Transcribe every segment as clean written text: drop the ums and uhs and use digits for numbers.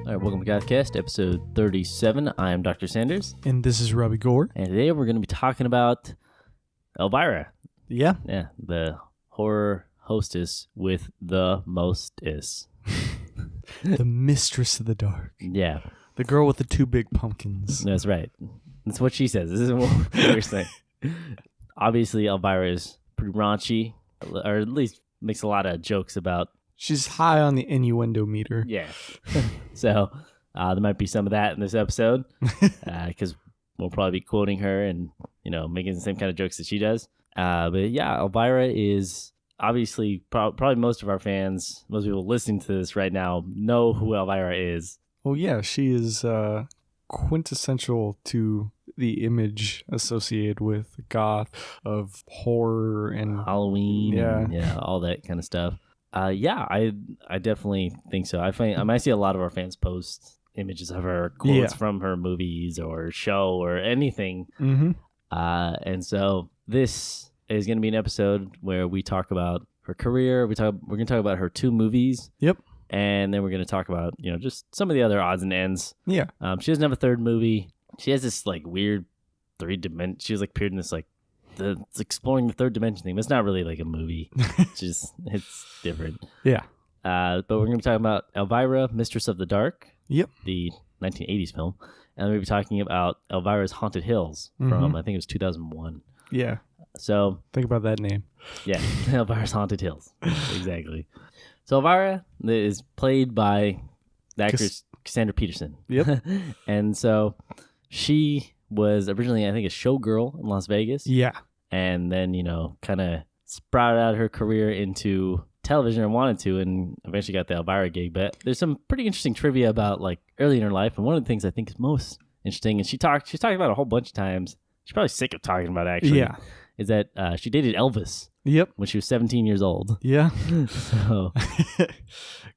All right, welcome to GothCast, episode 37. I am Dr. Sanders. And this is Robbie Gore. And today we're going to be talking about Elvira. Yeah. Yeah, the horror hostess with the mostess. The Mistress of the Dark. Yeah. The girl with the two big pumpkins. That's right. That's what she says. This is what we're saying. Obviously, Elvira is pretty raunchy, or at least makes a lot of jokes about... She's high on the innuendo meter. Yeah. So there might be some of that in this episode because we'll probably be quoting her and, making the same kind of jokes that she does. But yeah, Elvira is obviously probably most of our fans, most people listening to this right now know who Elvira is. Well, yeah, she is quintessential to the image associated with goth, of horror and Halloween. Yeah, all that kind of stuff. I definitely think so. I might see a lot of our fans post images of her, quotes from her movies or show or anything. Mm-hmm. And so this is going to be an episode where we talk about her career. We're going to talk about her two movies. Yep. And then we're going to talk about, just some of the other odds and ends. Yeah. She doesn't have a third movie. She has this like weird three-dimension. She was like appeared in this like it's exploring the third dimension thing. But it's not really like a movie. It's different. Yeah. But we're going to be talking about Elvira, Mistress of the Dark. Yep. The 1980s film. And we're going to be talking about Elvira's Haunted Hills from, I think it was 2001. Yeah. So. Think about that name. Yeah. Elvira's Haunted Hills. Exactly. So Elvira is played by the actress Cassandra Peterson. Yep. And so she was originally, I think, a showgirl in Las Vegas. Yeah. And then, kind of sprouted out her career into television or wanted to, and eventually got the Elvira gig. But there's some pretty interesting trivia about like early in her life. And one of the things I think is most interesting, and she's talked about it a whole bunch of times. She's probably sick of talking about it, actually. Yeah. Is that she dated Elvis. Yep. When she was 17 years old. Yeah. So.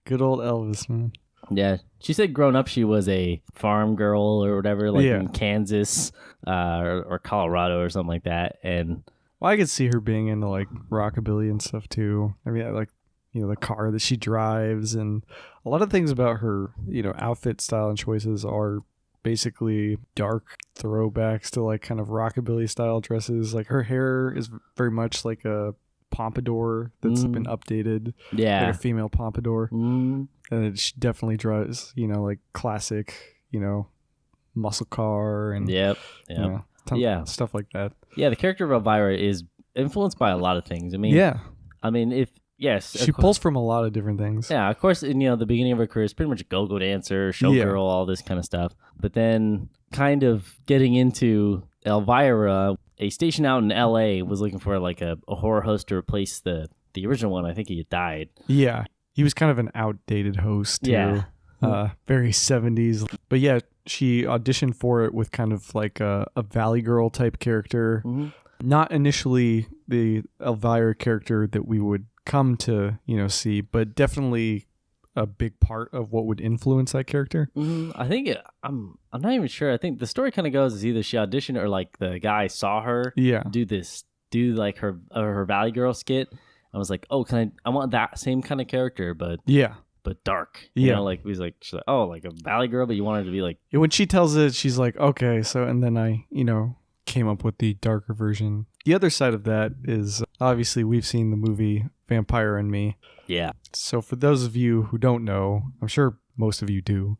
Good old Elvis, man. Yeah. She said growing up she was a farm girl or whatever, like in Kansas or Colorado or something like that. And well, I could see her being into like rockabilly and stuff too. I mean, like, the car that she drives and a lot of things about her, outfit style and choices are basically dark throwbacks to like kind of rockabilly style dresses. Like her hair is very much like a pompadour that's been updated. Yeah. Like a female pompadour. And she definitely drives, like classic, muscle car and stuff like that. Yeah, the character of Elvira is influenced by a lot of things. She pulls from a lot of different things. Yeah, of course, in the beginning of her career is pretty much a go-go dancer, showgirl, all this kind of stuff. But then kind of getting into Elvira, a station out in LA was looking for like a horror host to replace the original one. I think he had died. Yeah. He was kind of an outdated host too. Yeah. Very 70s. But yeah, she auditioned for it with kind of like a Valley Girl type character. Mm-hmm. Not initially the Elvira character that we would come to, see, but definitely a big part of what would influence that character. I think I'm not even sure. I think the story kind of goes is either she auditioned or like the guy saw her do like her Valley Girl skit. I was like, oh, I want that same kind of character, but dark. She's like, oh, like a Valley Girl, but you want her to be like. When she tells it, she's like, okay, so, and then I, came up with the darker version. The other side of that is obviously we've seen the movie Vampire and Me. Yeah. So for those of you who don't know, I'm sure most of you do,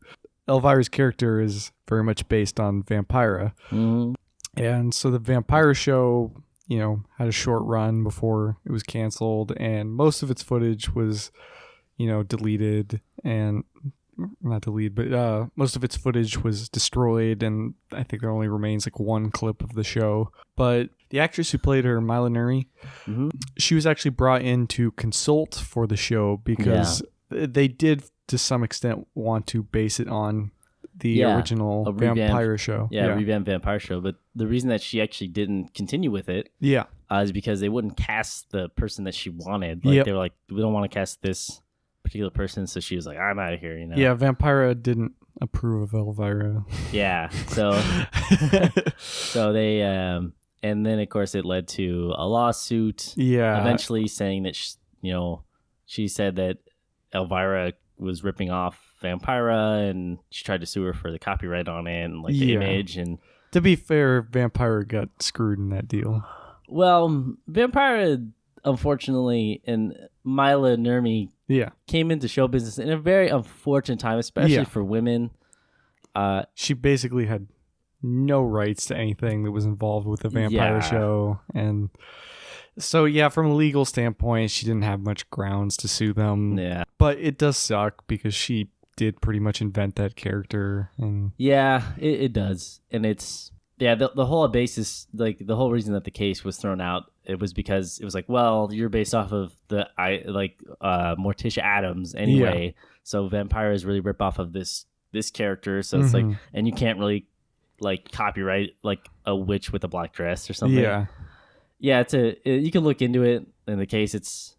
Elvira's character is very much based on Vampira. Mm-hmm. And so the Vampira show, had a short run before it was canceled, and most of its footage was, deleted and not deleted, but most of its footage was destroyed, and I think there only remains like one clip of the show. But the actress who played her, Mila Nuri, she was actually brought in to consult for the show because they did to some extent want to base it on the original Vampire show. Revamped Vampire show. But the reason that she actually didn't continue with it is because they wouldn't cast the person that she wanted. Like they were like, we don't want to cast this particular person, so she was like, I'm out of here, Yeah, Vampira didn't approve of Elvira. Yeah, so they and then of course it led to a lawsuit. Yeah, eventually saying that she said that Elvira was ripping off Vampira, and she tried to sue her for the copyright on it and like the image. And to be fair, Vampira got screwed in that deal. Well, Vampira, unfortunately, and Mila Nurmi came into show business in a very unfortunate time, especially for women. She basically had no rights to anything that was involved with the vampire show. And so, from a legal standpoint, she didn't have much grounds to sue them. Yeah. But it does suck because she did pretty much invent that character. And it does. And it's... Yeah, the whole basis, like the whole reason that the case was thrown out, it was because it was like, well, you're based off of Morticia Addams anyway, so Vampire is really rip off of this character, so it's like, and you can't really like copyright like a witch with a black dress or something. You can look into it. In the case, it's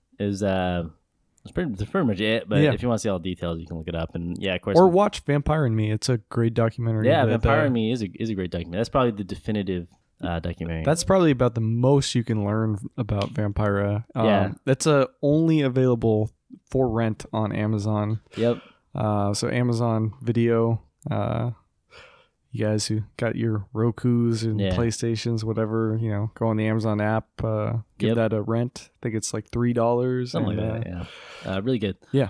pretty much it, but if you want to see all the details, you can look it up. And of course, or watch Vampire and Me. It's a great documentary. Yeah, Vampire and Me is a great documentary. That's probably the definitive documentary. That's probably about the most you can learn about Vampira. That's only available for rent on Amazon. Yep. So Amazon Video. You guys who got your Rokus and PlayStations, whatever, go on the Amazon app, give that a rent. I think it's like $3. Something like that, really good. Yeah.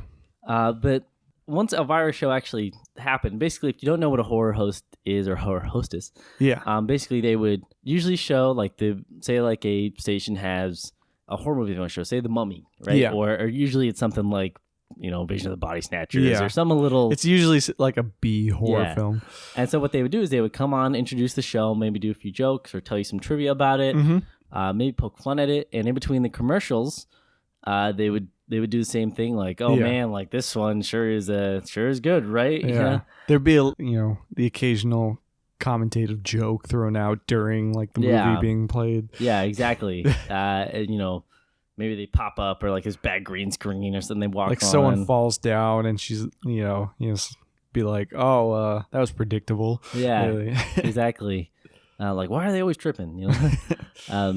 But once Elvira's show actually happened, basically, if you don't know what a horror host is or horror hostess, basically they would usually show, like, say like a station has a horror movie they want to show, say The Mummy, right? Yeah. Or usually it's something like, Invasion of the Body Snatchers or some little... It's usually like a B horror film. And so what they would do is they would come on, introduce the show, maybe do a few jokes or tell you some trivia about it, maybe poke fun at it, and in between the commercials, they would do the same thing, like, man, like this one sure is good, right? Yeah. There'd be the occasional commentative joke thrown out during like the movie being played. Yeah, exactly. Maybe they pop up or like this bad green screen or something. They walk like on. Someone falls down and she's be like, that was predictable. Yeah, really. Exactly. Like, why are they always tripping?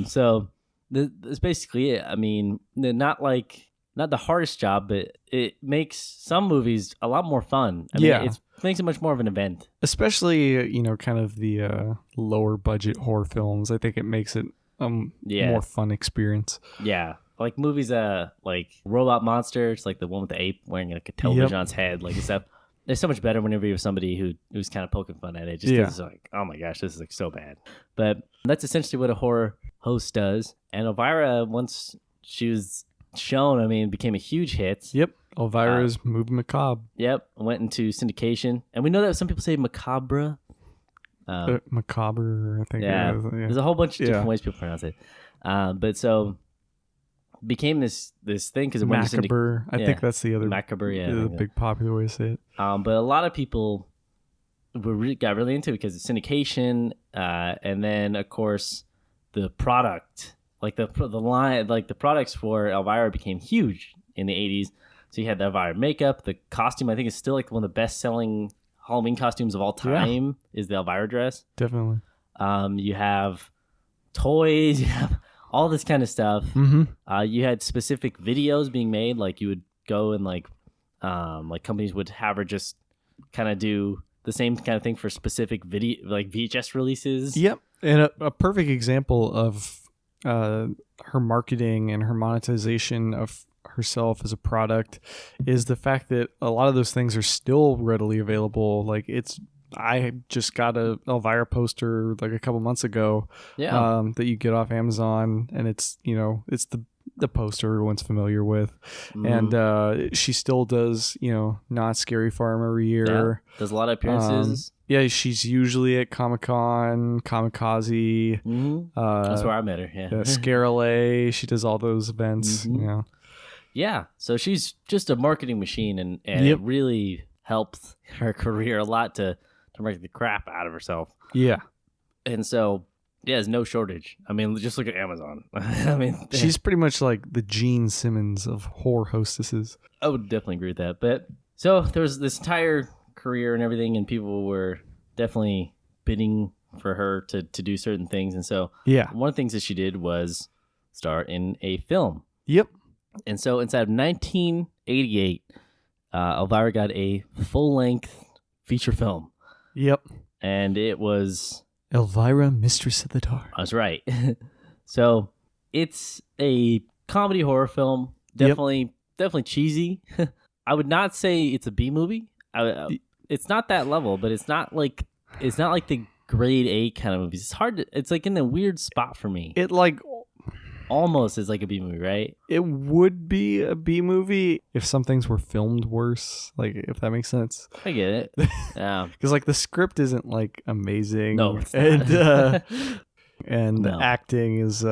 So that's basically it. I mean, not the hardest job, but it makes some movies a lot more fun. I mean, it makes it much more of an event. Especially, kind of the lower budget horror films. I think it makes it more fun experience. Yeah. Like movies, like Robot Monsters, like the one with the ape wearing like a television on its head, like stuff. It's so much better whenever you're somebody who's kind of poking fun at it. Just because it's like, oh my gosh, this is like so bad. But that's essentially what a horror host does. And Elvira, once she was shown, I mean, became a huge hit. Yep. Elvira's movie macabre. Yep. Went into syndication. And we know that some people say macabre. Macabre, I think. Yeah. There's a whole bunch of different ways people pronounce it. But so became this thing because it went into macabre. I think that's the other macabre. Yeah, the big popular way to say it. But a lot of people got really into it because it's syndication, and then of course the product, like the line, like the products for Elvira became huge in the 80s. So you had the Elvira makeup, the costume. I think it's still like one of the best selling Halloween costumes of all time is the Elvira dress. Definitely. You have toys. You have all this kind of stuff. You had specific videos being made, like you would go and like companies would have her just kind of do the same kind of thing for specific video, like VHS releases. Yep, and a perfect example of her marketing and her monetization of herself as a product is the fact that a lot of those things are still readily available. Like I just got a Elvira poster like a couple months ago that you get off Amazon, and it's it's the poster everyone's familiar with. And she still does Not Scary Farm every year. Does a lot of appearances. She's usually at Comic-Con, Kamikaze. That's where I met her. Scare LA. She does all those events. Yeah, so she's just a marketing machine, and it really helped her career a lot to market the crap out of herself. Yeah. And so, there's no shortage. I mean, just look at Amazon. I mean, she's pretty much like the Gene Simmons of horror hostesses. I would definitely agree with that. But so there was this entire career and everything, and people were definitely bidding for her to do certain things. And so one of the things that she did was star in a film. Yep. And so inside of 1988, Elvira got a full-length feature film. Yep. And it was... Elvira, Mistress of the Dark. I was right. So it's a comedy horror film. Definitely cheesy. I would not say it's a B movie. It's not that level, but it's not like the grade A kind of movies. It's hard to, it's like in a weird spot for me. It like almost is like a B movie, right? It would be a B movie if some things were filmed worse, like if that makes sense. I get it. Yeah. Because like the script isn't like amazing. No, it's not. And the acting is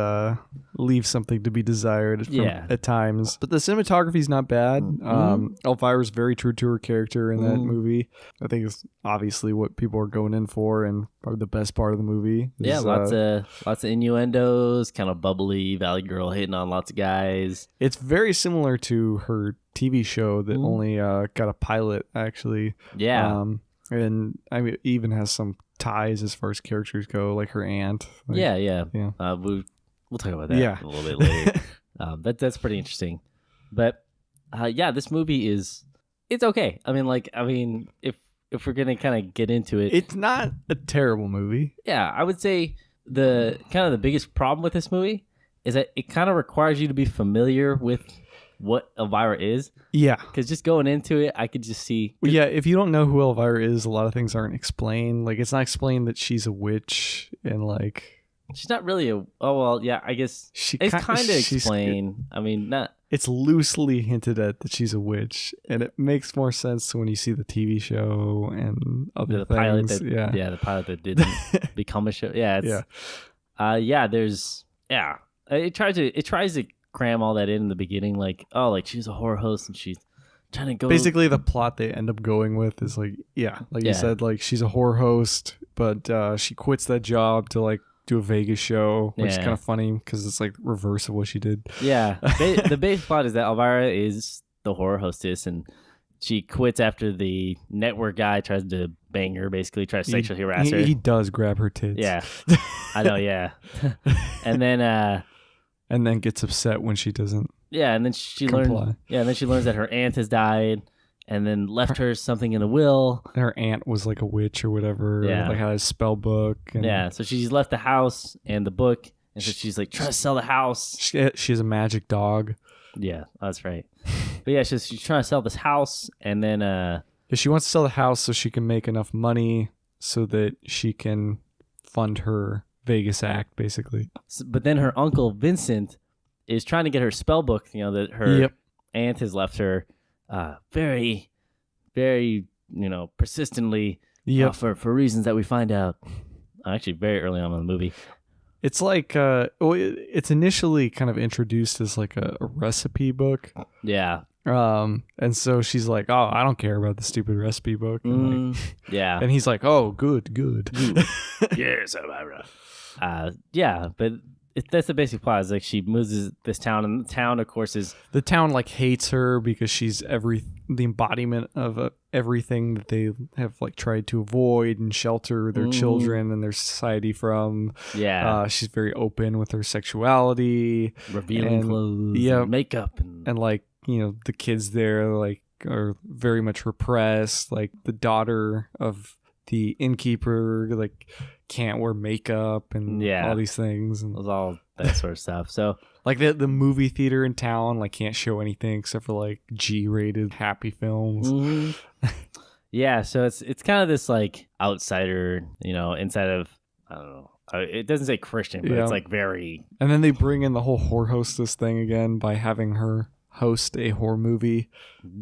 leaves something to be desired at times. But the cinematography is not bad. Elvira's very true to her character in that movie. I think it's obviously what people are going in for, and probably the best part of the movie. Yeah, lots of innuendos, kind of bubbly Valley Girl hitting on lots of guys. It's very similar to her TV show that only got a pilot, actually. Yeah. And I mean, even has some ties as far as characters go, like her aunt. Like, yeah. We'll talk about that a little bit later. That's pretty interesting. But this movie it's okay. I mean, if we're gonna kind of get into it, it's not a terrible movie. Yeah, I would say the biggest problem with this movie is that it kind of requires you to be familiar with what Elvira is. Yeah. Because just going into it, I could just see... Yeah, if you don't know who Elvira is, a lot of things aren't explained. Like, it's not explained that she's a witch and, like... She's not really a... Oh, well, yeah, I guess... It's kind of explained. I mean, not... It's loosely hinted at that she's a witch, and it makes more sense when you see the TV show and other things. The pilot that didn't become a show. Yeah, it's... It tries to cram all that in the beginning, like she's a horror host and she's trying to go... Basically the plot they end up going with is like you said, like she's a horror host, but she quits that job to like do a Vegas show, which is kind of funny because it's like reverse of what she did. The base plot is that Elvira is the horror hostess and she quits after the network guy tries to bang her, basically tries to sexually harass her. He does grab her tits. I know. And then gets upset when she doesn't. Yeah, and then she learns. Yeah, and then she learns that her aunt has died, and then left her something in a will. Her aunt was like a witch or whatever. Yeah, like had a spell book. And so she's left the house and the book, and so she's like trying to sell the house. She has a magic dog. Yeah, that's right. But yeah, she's trying to sell this house, and then she wants to sell the house so she can make enough money so that she can fund her Vegas act, basically. But then her uncle Vincent is trying to get her spell book, that her aunt has left her, very, very, persistently, for reasons that we find out actually very early on in the movie. It's like it's initially kind of introduced as like a recipe book. Yeah. And so she's like, "Oh, I don't care about the stupid recipe book." And and he's like, "Oh, good. Yes, Elvira." But that's the basic plot. Is like she moves to this town, and the town, of course, the town like hates her because she's the embodiment of everything that they have like tried to avoid and shelter their children and their society from. Yeah, she's very open with her sexuality, revealing clothes, and makeup, and like the kids there like are very much repressed. Like the daughter of the innkeeper like can't wear makeup and all these things and all that sort of stuff. So like the movie theater in town like can't show anything except for like G-rated happy films. So it's kind of this like outsider, inside of, I don't know, it doesn't say Christian, but it's like very... And then they bring in the whole horror hostess thing again by having her host a horror movie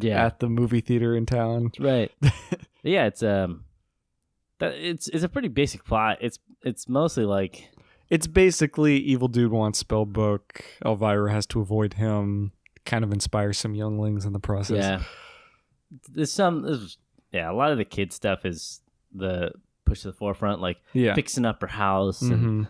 at the movie theater in town. Right. It's a pretty basic plot. It's mostly like... It's basically evil dude wants spell book. Elvira has to avoid him. Kind of inspires some younglings in the process. Yeah. A lot of the kid stuff is the push to the forefront, like fixing up her house and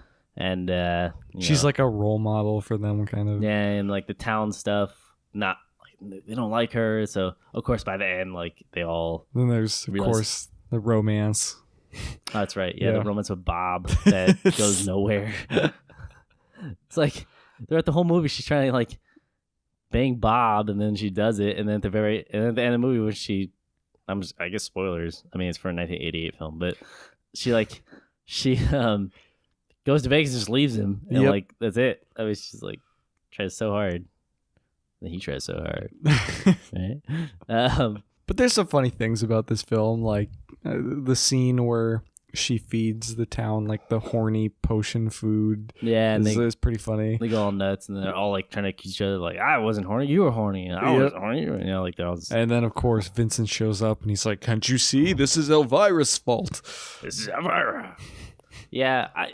she's like a role model for them, kind of. Yeah, and like the town stuff, not like they don't like her. So of course by the end, like they all. Then there's of course the romance. Oh, that's right. Yeah, the romance with Bob that goes nowhere. It's like throughout the whole movie, she's trying to like bang Bob, and then she does it, and then at the end of the movie when I guess spoilers. I mean, it's for a 1988 film, but she goes to Vegas and just leaves him, and like that's it. I mean, she's like tries so hard, and he tries so hard, right? But there's some funny things about this film, like the scene where she feeds the town like the horny potion food. Yeah, and it's pretty funny. They go all nuts, and they're all like trying to accuse each other, like I wasn't horny, you were horny, and I was horny, you know, like they're all. And then of course Vincent shows up, and he's like, "Can't you see? This is Elvira's fault. This is Elvira." Yeah, I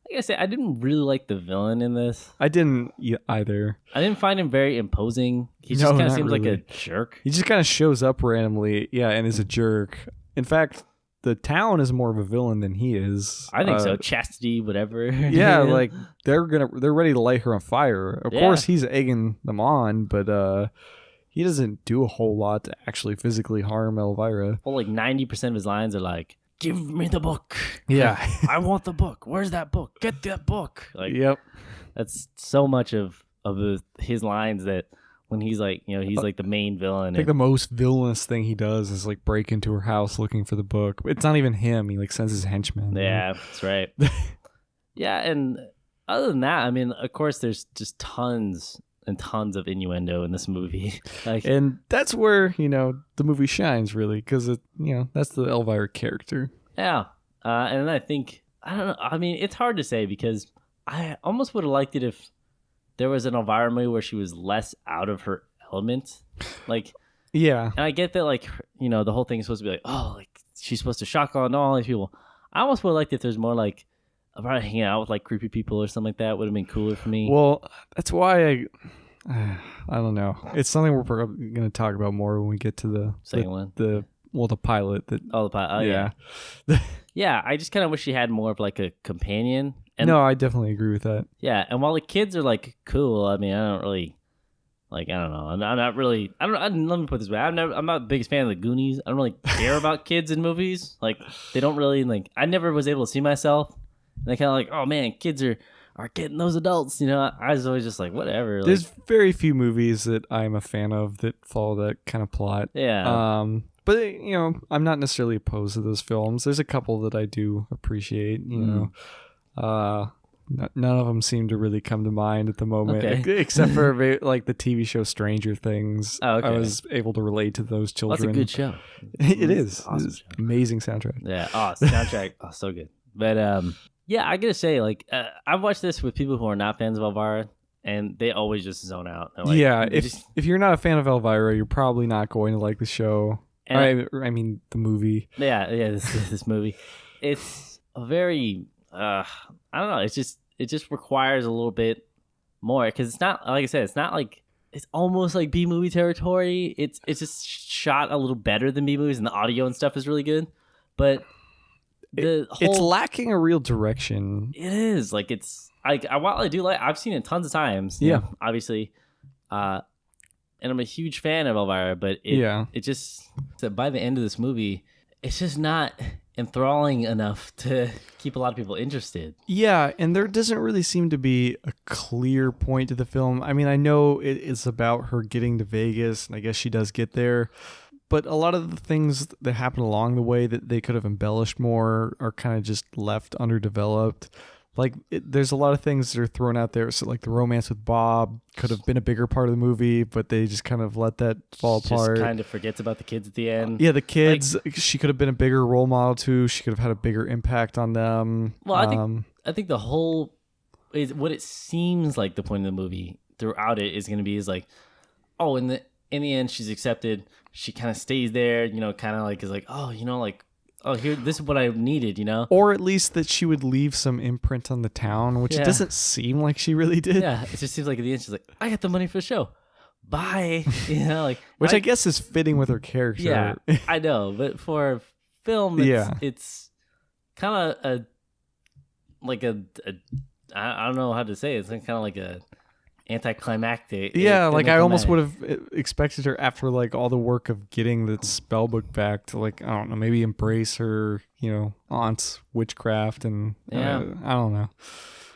gotta say, I didn't really like the villain in this. I didn't either. I didn't find him very imposing. He just kind of seems like a jerk. He just kind of shows up randomly, and is a jerk. In fact, the town is more of a villain than he is. I think so. Chastity, whatever. Yeah, like they're ready to light her on fire. Of course, he's egging them on, but he doesn't do a whole lot to actually physically harm Elvira. Well, like 90% of his lines are like, "Give me the book." Yeah. I want the book. Where's that book? Get that book. Like, yep. That's so much of his lines that when he's like, you know, he's like the main villain. I think the most villainous thing he does is like break into her house looking for the book. It's not even him. He like sends his henchmen. Yeah, that's right. Yeah, and other than that, I mean, of course, there's just tons and tons of innuendo in this movie. Like, and that's where, you know, the movie shines really, because that's the Elvira character. Yeah. And I think, I don't know, I mean, it's hard to say because I almost would have liked it if there was an Elvira movie where she was less out of her element. Like, yeah. And I get that, like, you know, the whole thing is supposed to be like, oh, like, she's supposed to shock all these people. I almost would have liked it if there's more like, Elvira hanging out with like creepy people or something like that would have been cooler for me. Well, that's why I don't know. It's something we're going to talk about more when we get to the second one. The pilot. The pilot. Oh, yeah. Yeah, I just kind of wish she had more of like a companion. And, no, I definitely agree with that. Yeah, and while the kids are like cool, I mean, I don't really, like, I don't know. I'm not really, let me put it this way. I'm not the biggest fan of the Goonies. I don't really care about kids in movies. Like, they don't really, like, I never was able to see myself. And they kind of like, oh man, kids are getting those adults, you know. I was always just like, whatever. Like, there's very few movies that I'm a fan of that follow that kind of plot. Yeah. But you know, I'm not necessarily opposed to those films. There's a couple that I do appreciate. You know, none of them seem to really come to mind at the moment, except for like the TV show Stranger Things. Oh, okay. I was able to relate to those children. That's a good show. It is. Awesome it's amazing soundtrack. Yeah. Oh, soundtrack. Oh, so good. But yeah, I gotta say, like, I've watched this with people who are not fans of Elvira, and they always just zone out. Like, yeah, if you're not a fan of Elvira, you're probably not going to like the show. I mean, the movie. Yeah, this movie. It's a very, I don't know. It just requires a little bit more because it's not, like I said, it's not like, it's almost like B movie territory. It's just shot a little better than B movies, and the audio and stuff is really good, but. It's lacking a real direction. It is like while I do like, I've seen it tons of times. Yeah, know, obviously, and I'm a huge fan of Elvira, but it just by the end of this movie, it's just not enthralling enough to keep a lot of people interested. Yeah, and there doesn't really seem to be a clear point to the film. I mean, I know it's about her getting to Vegas, and I guess she does get there. But a lot of the things that happen along the way that they could have embellished more are kind of just left underdeveloped. Like, there's a lot of things that are thrown out there. So, like, the romance with Bob could have been a bigger part of the movie, but they just kind of let that fall apart. Just kind of forgets about the kids at the end. Yeah, the kids. Like, she could have been a bigger role model, too. She could have had a bigger impact on them. Well, I think the whole... what it seems like the point of the movie throughout it is going to be is like, oh, in the end, she's accepted. She kind of stays there, you know, kind of like is like, oh, you know, like, oh, here, this is what I needed, you know? Or at least that she would leave some imprint on the town, which it doesn't seem like she really did. Yeah, it just seems like at the end she's like, I got the money for the show. Bye. You know, like, which I guess is fitting with her character. Yeah, I know, but for film, it's kind of I don't know how to say it. It's kind of like a anticlimactic. Yeah, like I almost would have expected her after like all the work of getting the spell book back to like, I don't know, maybe embrace her, you know, aunt's witchcraft and I don't know.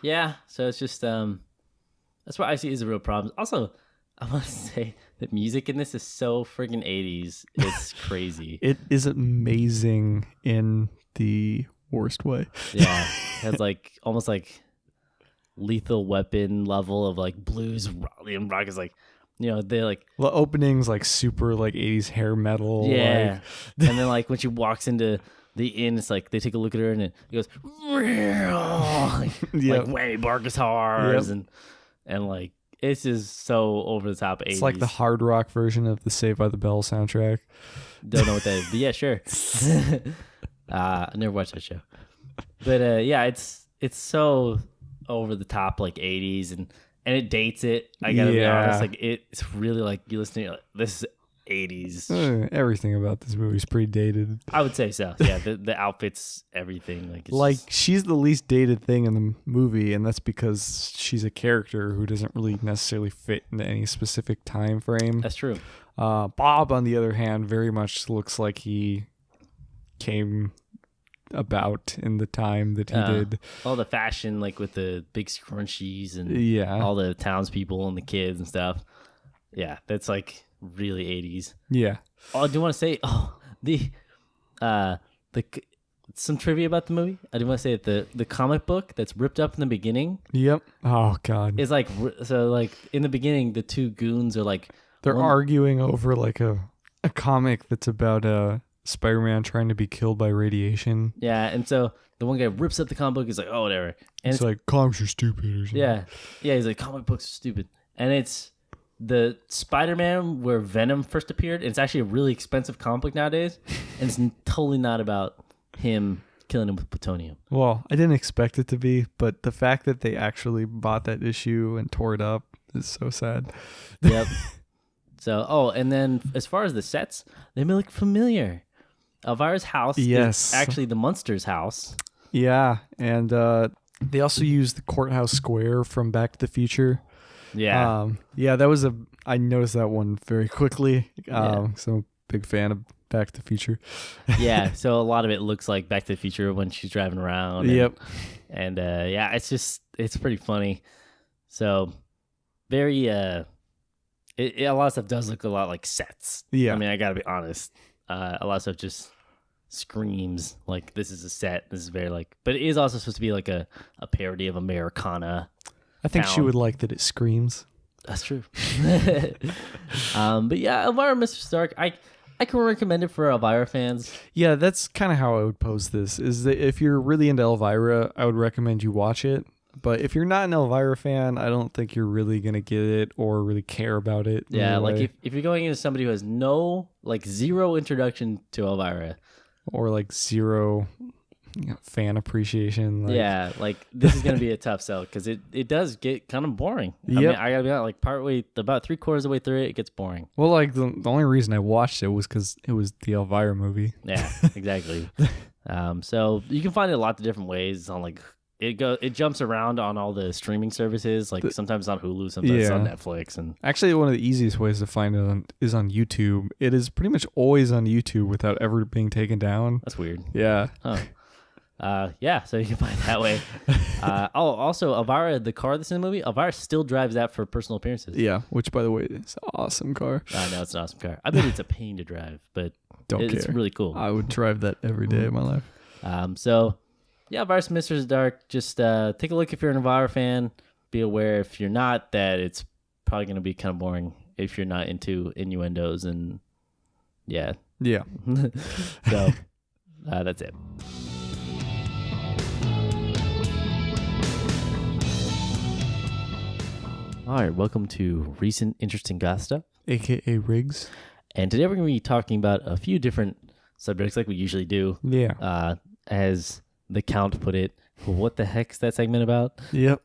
Yeah, so it's just that's what I see as a real problem. Also, I want to say the music in this is so freaking 80s. It's crazy. It is amazing in the worst way. Yeah. It has like almost like Lethal Weapon level of like blues. Liam Rock is like, they like. The opening's like super like 80s hair metal. Yeah. And then like when she walks into the inn, it's like they take a look at her and it goes, like way bar guitars and like. It's just so over the top 80s. It's like the hard rock version of the Saved by the Bell soundtrack. Don't know what that is, but yeah, sure. I never watched that show. But yeah, it's so over the top like 80s and it dates it. I gotta be honest. Like it's really like you listen to this is 80s. Everything about this movie is pretty dated. I would say so. Yeah, the outfits, everything. Like she's the least dated thing in the movie, and that's because she's a character who doesn't really necessarily fit into any specific time frame. That's true. Bob, on the other hand, very much looks like he came about in the time that he did. All the fashion, like with the big scrunchies and all the townspeople and the kids and stuff. Yeah, that's like really 80s. Yeah. Oh, I do want to say, some trivia about the movie. I do want to say that the comic book that's ripped up in the beginning. Yep. Oh God. Is like so like in the beginning the two goons are like they're arguing over like a comic that's about Spider-Man trying to be killed by radiation. Yeah, and so the one guy rips up the comic book. He's like, oh whatever. And it's like comics are stupid or something. Yeah. He's like comic books are stupid, and it's the Spider-Man where Venom first appeared. It's actually a really expensive comic book nowadays, and it's totally not about him killing him with plutonium. Well, I didn't expect it to be, but the fact that they actually bought that issue and tore it up is so sad. Yep. So, and then as far as the sets, they may look familiar. Elvira's house is actually the Munsters' house. Yeah, and they also used the courthouse square from Back to the Future. Yeah. I noticed that one very quickly. So I'm a big fan of Back to the Future. Yeah, so a lot of it looks like Back to the Future when she's driving around. And it's pretty funny. So very, a lot of stuff does look a lot like sets. Yeah. I mean, I gotta be honest. A lot of stuff just screams like this is a set. This is very like, but it is also supposed to be like a parody of Americana. I think she would like that it screams. That's true. But yeah, Elvira, Mr. Stark, I can recommend it for Elvira fans. Yeah, that's kind of how I would pose this, is that if you're really into Elvira, I would recommend you watch it. But if you're not an Elvira fan, I don't think you're really going to get it or really care about it. Yeah, like if you're going into somebody who has zero introduction to Elvira. Or like zero fan appreciation. This is going to be a tough sell because it does get kind of boring. I mean, I got to be honest, about 3/4 of the way through it gets boring. Well, like the only reason I watched it was because it was the Elvira movie. Yeah, exactly. So you can find it a lot of different ways on like it jumps around on all the streaming services. Like sometimes on Hulu, sometimes it's on Netflix. And actually, one of the easiest ways to find it is on YouTube. It is pretty much always on YouTube without ever being taken down. That's weird. Yeah. Huh. So you can find it that way. Also, Elvira, the car that's in the movie, Elvira still drives that for personal appearances. Yeah, which, by the way, is an awesome car. I know, it's an awesome car. I bet it's a pain to drive, but it's really cool. I would drive that every day of my life. Elvira's Mistress Dark, just take a look if you're an Elvira fan. Be aware if you're not that it's probably going to be kind of boring if you're not into innuendos and yeah. So that's it. All right, welcome to Recent Interesting Goth Stuff, a.k.a. Riggs. And today we're going to be talking about a few different subjects like we usually do. Yeah. As the Count put it, what the heck's that segment about? Yep.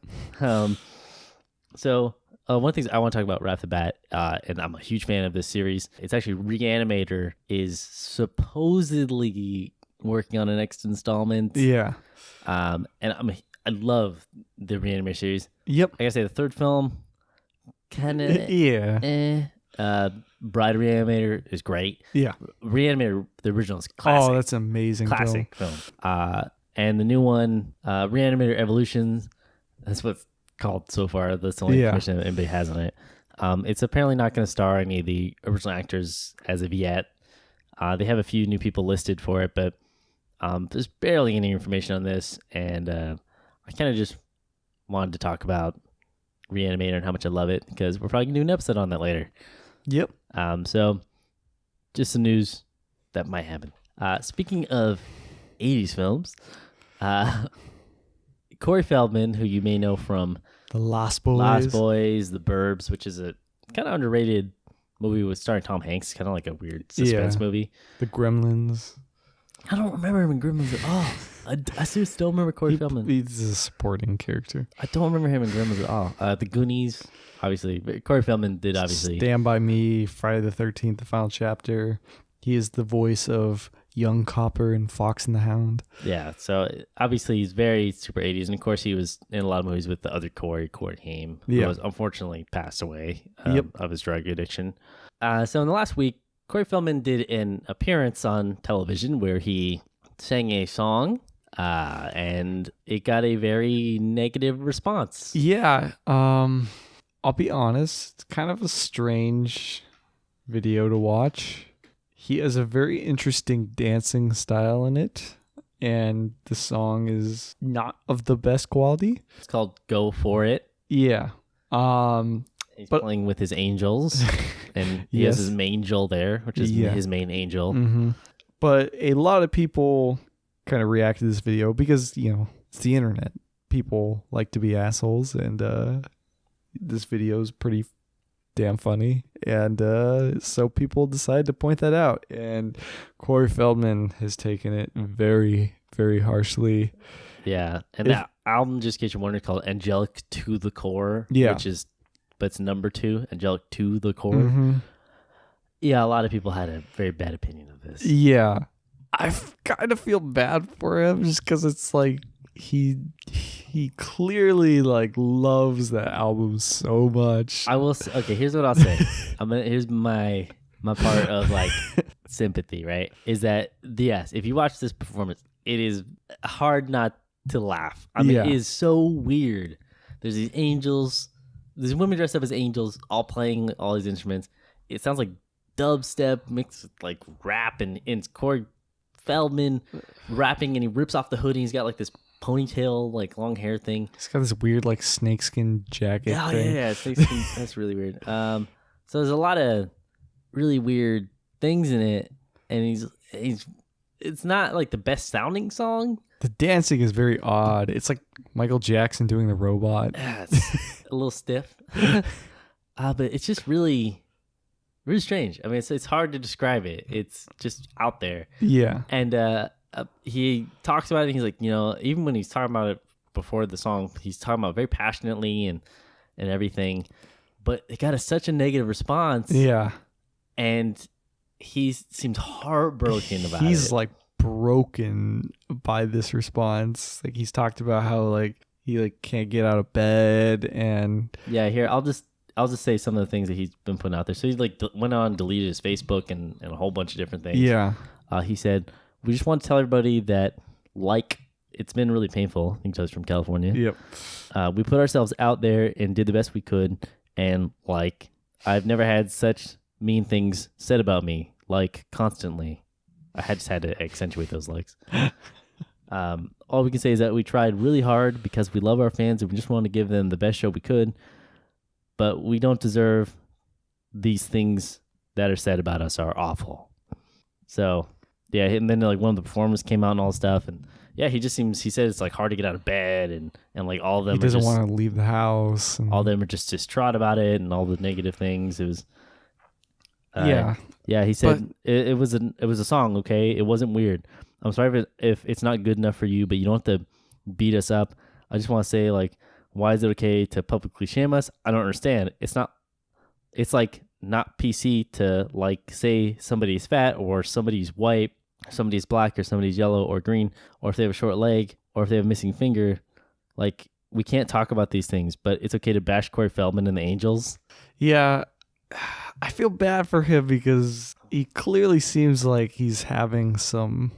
So one of the things I want to talk about right off the bat, and I'm a huge fan of this series, it's actually Reanimator is supposedly working on the next installment. Yeah. And I love the Reanimator series. Yep. I gotta say, the third film, kind of Bride of Reanimator is great. Yeah. Reanimator, the original, is classic. Oh, that's an amazing classic film. And the new one, Reanimator Evolutions, that's what's called so far. That's the only information anybody has on it. It's apparently not going to star any of the original actors as of yet. They have a few new people listed for it, but there's barely any information on this, and I kind of just wanted to talk about Reanimator and how much I love it, because we're probably going to do an episode on that later. Yep. So just some news that might happen. Speaking of 80s films, Corey Feldman, who you may know from The Lost Boys, The Burbs, which is a kind of underrated movie with starring Tom Hanks, kind of like a weird suspense movie. The Gremlins. I don't remember him in Gremlins at all. I seriously don't remember Corey Feldman. He's a supporting character. I don't remember him in Gremlins at all. The Goonies, obviously. But Corey Feldman did obviously. Stand By Me, Friday the 13th, The Final Chapter. He is the voice of Young Copper and Fox and the Hound. Yeah, so obviously he's very super 80s. And of course he was in a lot of movies with the other Corey Haim, who was unfortunately passed away of his drug addiction. So in the last week, Corey Feldman did an appearance on television where he sang a song, and it got a very negative response. Yeah, I'll be honest, it's kind of a strange video to watch. He has a very interesting dancing style in it, and the song is not of the best quality. It's called Go For It. Yeah. He's playing with his angels, and he has his mangel there, which is his main angel. Mm-hmm. But a lot of people kind of react to this video because, it's the internet. People like to be assholes, and this video is pretty damn funny. And so people decided to point that out. And Corey Feldman has taken it very, very harshly. Yeah. And that album, just in case you're wondering, is called Angelic to the Core. Yeah. But it's number 2, Angelic to the Core. Mm-hmm. Yeah, a lot of people had a very bad opinion of this. Yeah. I kind of feel bad for him just because it's like he clearly like loves that album so much. I will say, okay, here's what I'll say. Here's my part of like sympathy, right? Is that yes, if you watch this performance, it is hard not to laugh. I mean, it is so weird. There's these angels. There's women dressed up as angels, all playing all these instruments. It sounds like dubstep mixed with like rap, and it's Corey Feldman rapping, and he rips off the hoodie. He's got like this ponytail, like long hair thing. He's got this weird like snakeskin jacket thing. Yeah, snakeskin. That's really weird. So there's a lot of really weird things in it, and it's not like the best sounding song. The dancing is very odd. It's like Michael Jackson doing the robot. Yeah, it's a little stiff. But it's just really strange. I mean, it's hard to describe it. It's just out there. Yeah. And he talks about it. And he's like, even when he's talking about it before the song, he's talking about it very passionately and everything. But it got such a negative response. Yeah. And he seems heartbroken about it. He's like broken by this response. Like he's talked about how like he like can't get out of bed, and here I'll just say some of the things that he's been putting out there. So he like went on, deleted his Facebook and a whole bunch of different things. Yeah. He said, we just want to tell everybody that it's been really painful. I think that's from California. Yep. We put ourselves out there and did the best we could, and I've never had such mean things said about me, constantly. I just had to accentuate those likes. All we can say is that we tried really hard because we love our fans and we just wanted to give them the best show we could. But we don't deserve these things that are said about us are awful. So, yeah, and then one of the performers came out and all this stuff. And yeah, he said it's hard to get out of bed and all of them. He doesn't want to leave the house. All of them are just distraught about it and all the negative things. It was... Yeah, he said it was a song, okay? It wasn't weird. I'm sorry if it's not good enough for you, but you don't have to beat us up. I just want to say, why is it okay to publicly shame us? I don't understand. It's not PC to, say somebody's fat or somebody's white, or somebody's black or somebody's yellow or green, or if they have a short leg or if they have a missing finger. We can't talk about these things, but it's okay to bash Corey Feldman and the Angels. Yeah. I feel bad for him because he clearly seems like he's having some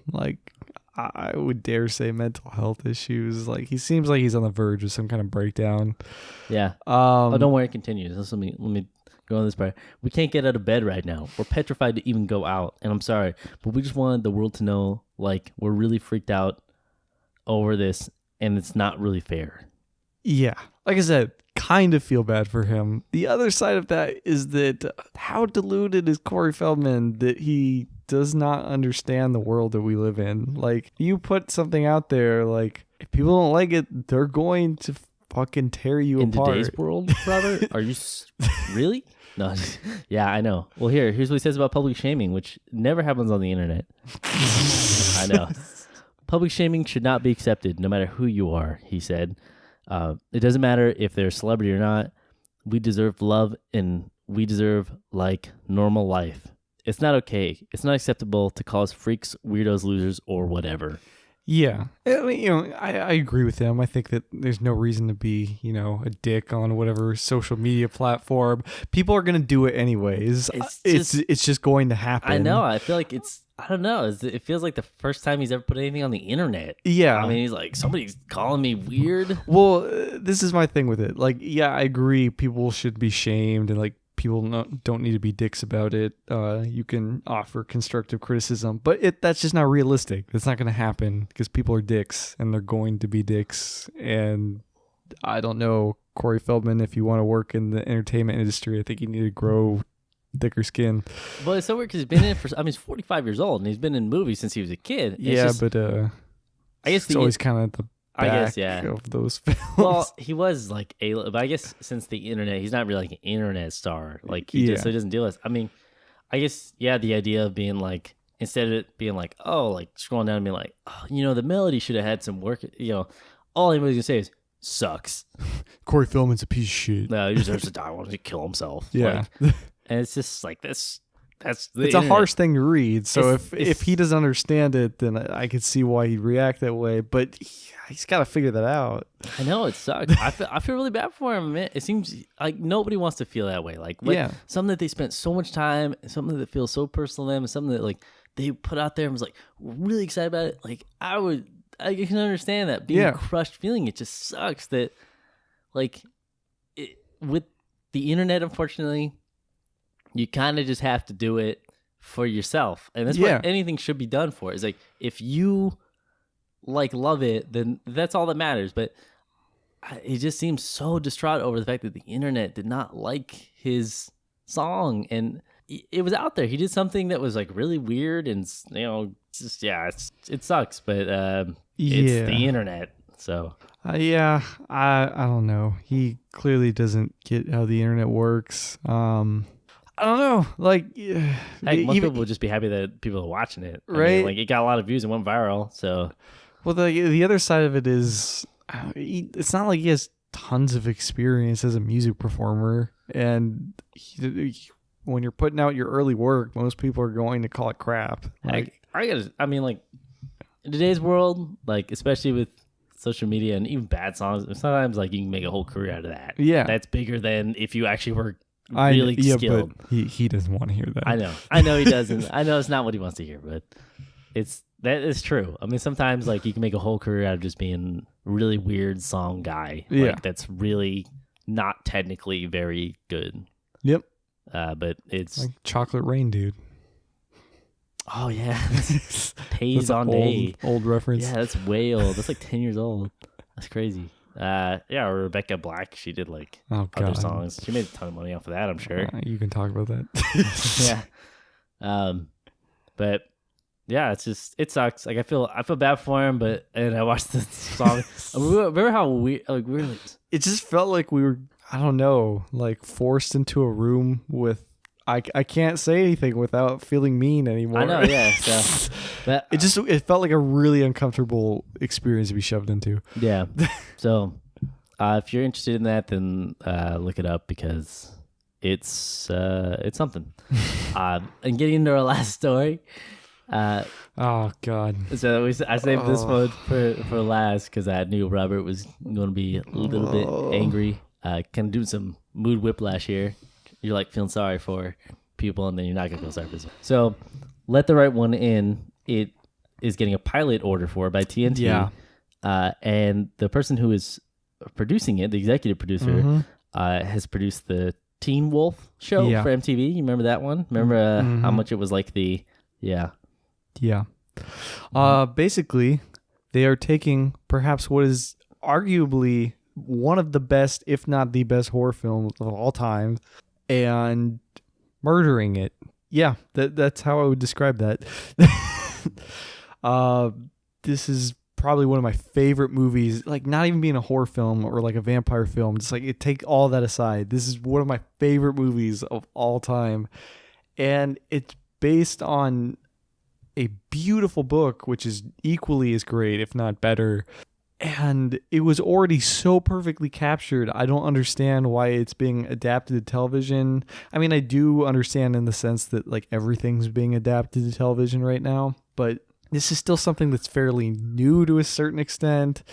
I would dare say mental health issues. Like he seems like he's on the verge of some kind of breakdown. Yeah. Oh, don't worry, it continues. Let me go on this part. We can't get out of bed right now. We're petrified to even go out. And I'm sorry, but we just wanted the world to know, like, we're really freaked out over this, and it's not really fair. Yeah. Like I said, kind of feel bad for him. The other side of that is that how deluded is Corey Feldman that he does not understand the world that we live in. Like, you put something out there, like, if people don't like it, they're going to fucking tear you apart. In today's world, brother? Are you really? No. Yeah, I know. Well, here's what he says about public shaming, which never happens on the internet. I know. Public shaming should not be accepted, no matter who you are, he said. It doesn't matter if they're a celebrity or not. We deserve love, and we deserve, like, normal life. It's not okay. It's not acceptable to call us freaks, weirdos, losers, or whatever. Yeah. I mean, I agree with him. I think that there's no reason to be, a dick on whatever social media platform. People are going to do it anyways. It's just going to happen. I know. I feel like I don't know. It feels like the first time he's ever put anything on the internet. Yeah. I mean, he's like, somebody's calling me weird. Well, this is my thing with it. Like, yeah, I agree. People should be shamed, and like, people don't need to be dicks about it. You can offer constructive criticism, but that's just not realistic. It's not going to happen because people are dicks, and they're going to be dicks. And I don't know, Corey Feldman, if you want to work in the entertainment industry, I think you need to grow thicker skin. Well, it's so weird because he's been in it he's 45 years old, and he's been in movies since he was a kid. Yeah, but I guess it's always kind of the back yeah. of those films. Well, he was like but I guess since the internet, he's not really like an internet star. Like he doesn't deal with. I mean, I guess the idea of being like, instead of it being like, oh, like scrolling down and being like, oh, the melody should have had some work. All anybody's gonna say is sucks. Corey Feldman's a piece of shit. No, he deserves to die. Why don't he kill himself? Yeah. And it's just like this. It's internet. A harsh thing to read. So if he doesn't understand it, then I could see why he'd react that way. But he's got to figure that out. I know, it sucks. I feel really bad for him, man. It seems like nobody wants to feel that way. Like, something that they spent so much time, something that feels so personal to them, and something that like they put out there and was like really excited about it. Like I can understand that being crushed feeling. It just sucks that like with the internet, unfortunately, you kind of just have to do it for yourself. And that's what anything should be done for. Is like, if you like love it, then that's all that matters. But he just seems so distraught over the fact that the internet did not like his song. And it was out there. He did something that was like really weird, and just it sucks, but it's the internet. So I don't know. He clearly doesn't get how the internet works. I don't know. Like, most people would just be happy that people are watching it, right? I mean, like, it got a lot of views and went viral. So, well, the other side of it is, it's not like he has tons of experience as a music performer, and when you're putting out your early work, most people are going to call it crap. Like, I mean, like, in today's world, like, especially with social media and even bad songs, sometimes like you can make a whole career out of that. Yeah, that's bigger than if you actually were really skilled. But he doesn't want to hear that. I know he doesn't. I know it's not what he wants to hear, but that is true. I mean, sometimes like you can make a whole career out of just being a really weird song guy. Yeah, like, that's really not technically very good. Yep. But it's like Chocolate Rain, dude. Oh yeah, Days on Day. Old reference. Yeah, that's way old. That's like 10 years old. That's crazy. Rebecca Black. She did like other songs. She made a ton of money off of that, I'm sure. You can talk about that. Yeah. But yeah, it sucks. Like I feel bad for him, and I watched the song. Remember how we were like, it just felt like we were, I don't know, like forced into a room with. I can't say anything without feeling mean anymore. I know, yeah. So, but it felt like a really uncomfortable experience to be shoved into. Yeah. So, if you're interested in that, then look it up because it's something. And getting into our last story. Oh God. So I saved this one for last because I knew Robert was going to be a little bit angry. Kind of doing some mood whiplash here. You're like feeling sorry for people, and then you're not gonna feel sorry for yourself. So, Let the Right One In. It is getting a pilot order for by TNT. Yeah. And the person who is producing it, the executive producer, has produced the Teen Wolf show for MTV. You remember that one? Remember how much it was like Yeah. Basically, they are taking perhaps what is arguably one of the best, if not the best, horror films of all time, and murdering it. Yeah, that's how I would describe that. This is probably one of my favorite movies, like not even being a horror film or like a vampire film, just like take all that aside. This is one of my favorite movies of all time. And it's based on a beautiful book, which is equally as great, if not better. And it was already so perfectly captured. I don't understand why it's being adapted to television. I mean, I do understand in the sense that like everything's being adapted to television right now, but this is still something that's fairly new to a certain extent.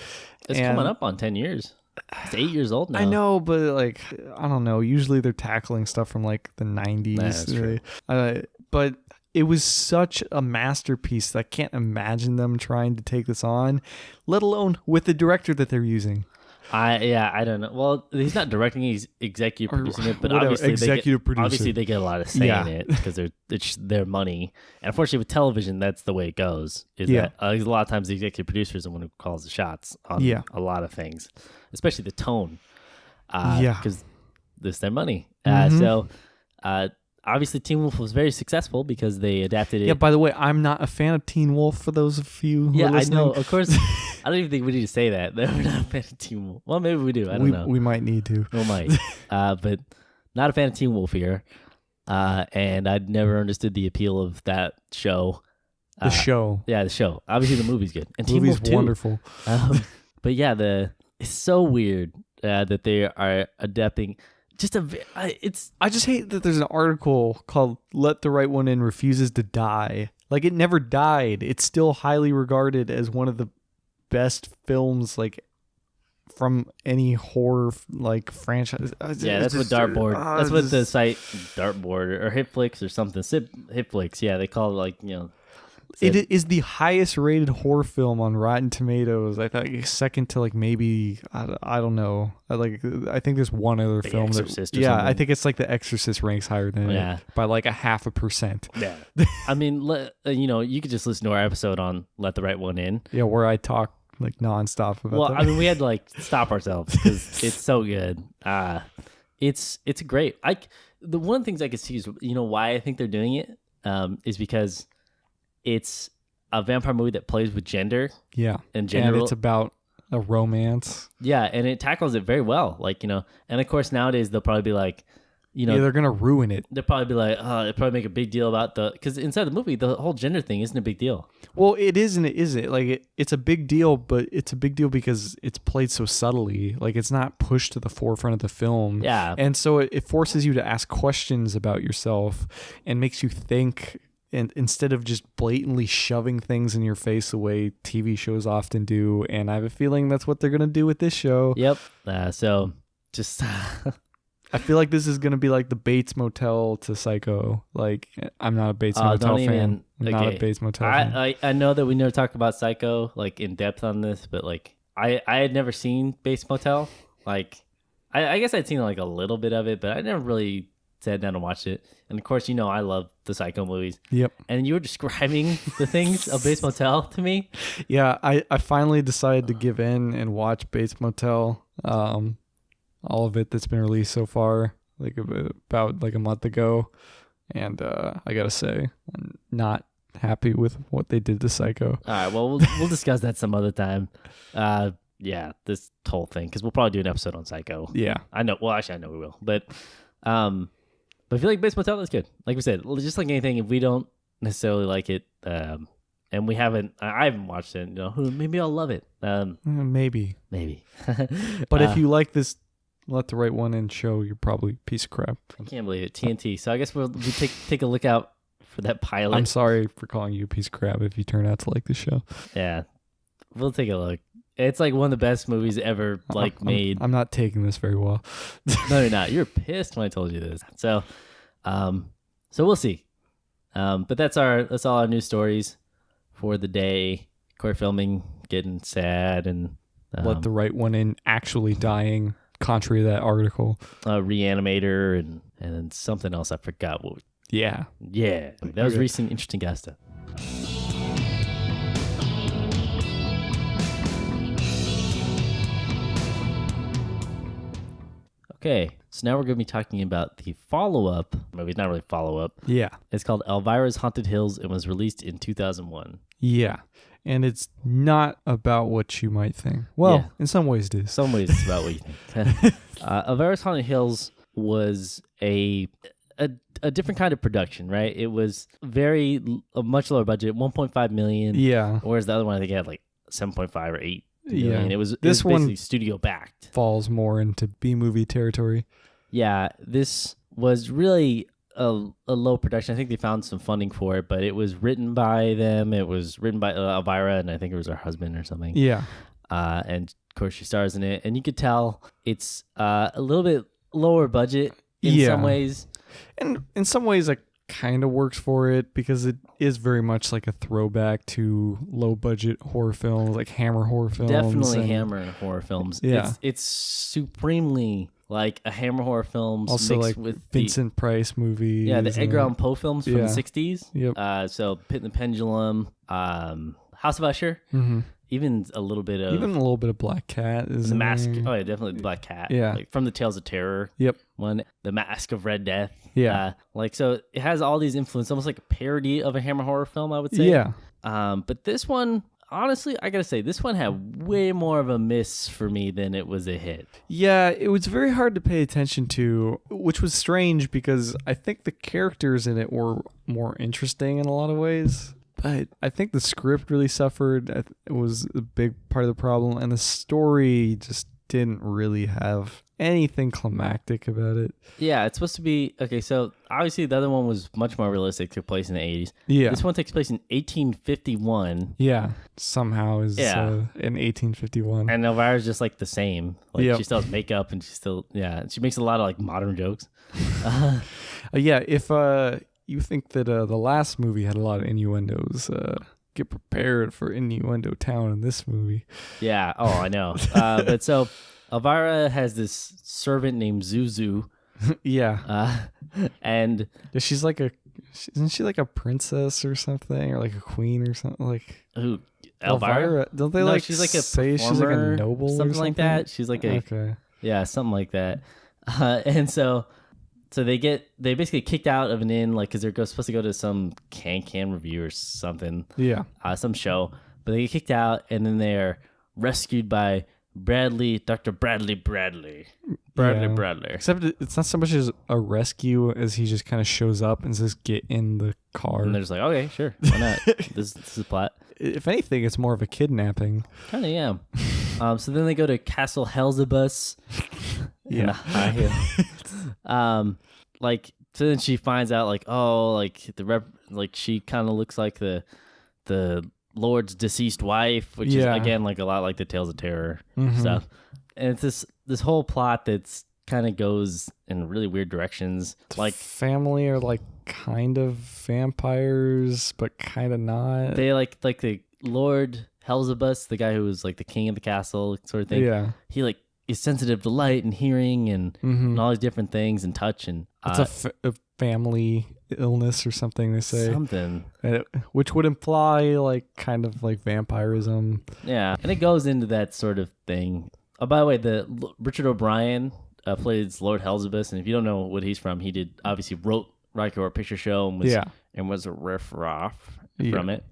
It's coming up on 10 years. It's 8 years old now. I know, but like, I don't know. Usually they're tackling stuff from like the 90s. That's true. But it was such a masterpiece that I can't imagine them trying to take this on, let alone with the director that they're using. I don't know. Well, he's not directing; he's executive producing it. But whatever, obviously, they get a lot of say in it because it's their money. And unfortunately, with television, that's the way it goes. That a lot of times the executive producer is the one who calls the shots on a lot of things, especially the tone. Because this is their money. So obviously, Teen Wolf was very successful because they adapted it. Yeah. By the way, I'm not a fan of Teen Wolf. For those of you who are listening. I know. Of course. I don't even think we need to say that. We're not a fan of Teen Wolf. Well, maybe we do. I don't know. We might need to. We might. But not a fan of Teen Wolf here. And I'd never understood the appeal of that show. The show. Yeah, the show. Obviously, the movie's good. And the Teen movie's Wolf too. Wonderful. But yeah, it's so weird that they are adapting. I just hate that there's an article called "Let the Right One In Refuses to Die." Like, it never died. It's still highly regarded as one of the best films, like, from any horror like franchise. Yeah, that's what Dartboard. That's what the site Dartboard or Hitflix or something. Hitflix. Yeah, they call it like It is the highest rated horror film on Rotten Tomatoes. I thought second to like maybe I don't know. I think there's one other film Exorcist that I think it's like The Exorcist ranks higher than it by like 0.5%. Yeah, I mean, you could just listen to our episode on Let the Right One In. Yeah, where I talk like nonstop about that. I mean, we had to like stop ourselves because it's so good. It's great. The one of the things I could see is why I think they're doing it is because it's a vampire movie that plays with gender. Yeah. In general. And it's about a romance. Yeah, and it tackles it very well. Like, and of course nowadays they'll probably be like, they're going to ruin it. They'll probably be like, they'll probably make a big deal about because inside the movie, the whole gender thing isn't a big deal. Well, it is and it isn't. Like, it's a big deal, but it's a big deal because it's played so subtly. Like, it's not pushed to the forefront of the film. Yeah. And so it forces you to ask questions about yourself and makes you think. And instead of just blatantly shoving things in your face the way TV shows often do. And I have a feeling that's what they're going to do with this show. Yep. So just... I feel like this is going to be like the Bates Motel to Psycho. Like, I'm not a Bates Motel fan. I'm not a Bates Motel fan. I know that we never talked about Psycho like in depth on this, but like I had never seen Bates Motel. Like, I guess I'd seen like a little bit of it, but I never really sat down and watched it. And of course, I love the Psycho movies. Yep. And you were describing the things of Bates Motel to me. Yeah, I finally decided to give in and watch Bates Motel. All of it that's been released so far, like about like a month ago. And I gotta say, I'm not happy with what they did to Psycho. All right, well, we'll discuss that some other time. Yeah, this whole thing, because we'll probably do an episode on Psycho. Yeah. I know. Well, actually, I know we will. But I feel like Bates Motel is good. Like we said, just like anything, if we don't necessarily like it, and I haven't watched it, maybe I'll love it. Maybe. But if you like this Let the Right One In show, you're probably a piece of crap. I can't believe it. TNT. So I guess we'll take a look out for that pilot. I'm sorry for calling you a piece of crap if you turn out to like the show. Yeah. We'll take a look. It's like one of the best movies ever made. I'm not taking this very well. No, you're not. You're pissed when I told you this. So we'll see. But that's all our news stories. for the day. Core filming, getting sad, and Let the right one in, actually dying, contrary to that article. Reanimator, and then something else I forgot. Yeah. That was recent interesting guy stuff. Okay, so now we're going to be talking about the follow-up movie. Not really follow-up. Yeah. It's called Elvira's Haunted Hills and was released in 2001. Yeah. And it's not about what you might think. Well, in some ways it is. Some ways it's about what you think. Elvira's Haunted Hills was a different kind of production, right? It was a much lower budget, 1.5 million. Yeah. Whereas the other one, I think, had like 7.5 or 8 million. Yeah. It was This basically one studio backed. falls more into B-movie territory. Yeah, this was really a low production. I think they found some funding for it, but it was written by them. It was written by Elvira, and I think it was her husband or something. Yeah. And of course she stars in it, and you could tell it's a little bit lower budget in some ways. And in some ways it kind of works for it because it is very much like a throwback to low budget horror films, like Hammer horror films. Definitely Hammer horror films. Yeah. It's supremely like a Hammer horror films also mixed like with Vincent Price movies. Yeah, the Edgar Allan Poe films from the 60s. Yep. So Pit and the Pendulum, House of Usher, even a little bit of Black Cat is The in Mask. there. Oh yeah, definitely the Black Cat. Yeah. Like from the Tales of Terror. Yep. One, The Mask of Red Death. Yeah. So it has all these influences, almost like a parody of a Hammer horror film, I would say. Yeah. But this one, honestly, I gotta say, this one had way more of a miss for me than it was a hit. Yeah, it was very hard to pay attention to, which was strange because I think the characters in it were more interesting in a lot of ways. But I think the script really suffered. It was a big part of the problem. And the story just didn't really have anything climactic about it. Yeah, it's supposed to be... Okay, so obviously the other one was much more realistic, took place in the 80s. Yeah. This one takes place in 1851. Yeah, somehow is in 1851. And Elvira's just like the same. Like she still has makeup and she makes a lot of like modern jokes. If you think that the last movie had a lot of innuendos, get prepared for Innuendo Town in this movie. Yeah, I know. But so Elvira has this servant named Zuzu. Yeah. And she's like isn't she like a princess or something, or like a queen or something? Like who? Elvira? Don't they she's like a say she's like a noble something or something like that? She's like something like that. And so they basically kicked out of an inn, like, because they're supposed to go to some can review or something. Yeah. Some show. But they get kicked out, and then they're rescued by Dr. Bradley. Except it's not so much as a rescue as he just kind of shows up and says, "Get in the car." And they're just like, okay, sure. Why not? This is the plot. If anything, it's more of a kidnapping. Kind of, yeah. So then they go to Castle Helzebus. Yeah. So then she finds out, like, she kind of looks like the Lord's deceased wife, which is again like a lot like the Tales of Terror stuff. And it's this whole plot that's kind of goes in really weird directions. Like family are like kind of vampires, but kind of not. They like the Lord Helzebus, the guy who was like the king of the castle, sort of thing. Yeah, he like is sensitive to light and hearing and all these different things and touch and it's a family illness or something, they say, something which would imply like kind of like vampirism. Yeah, and it goes into that sort of thing. Oh, by the way, Richard O'Brien plays Lord Helzebus, and if you don't know what he's from, he wrote Rocky Horror Picture Show and was a riff-raff from it.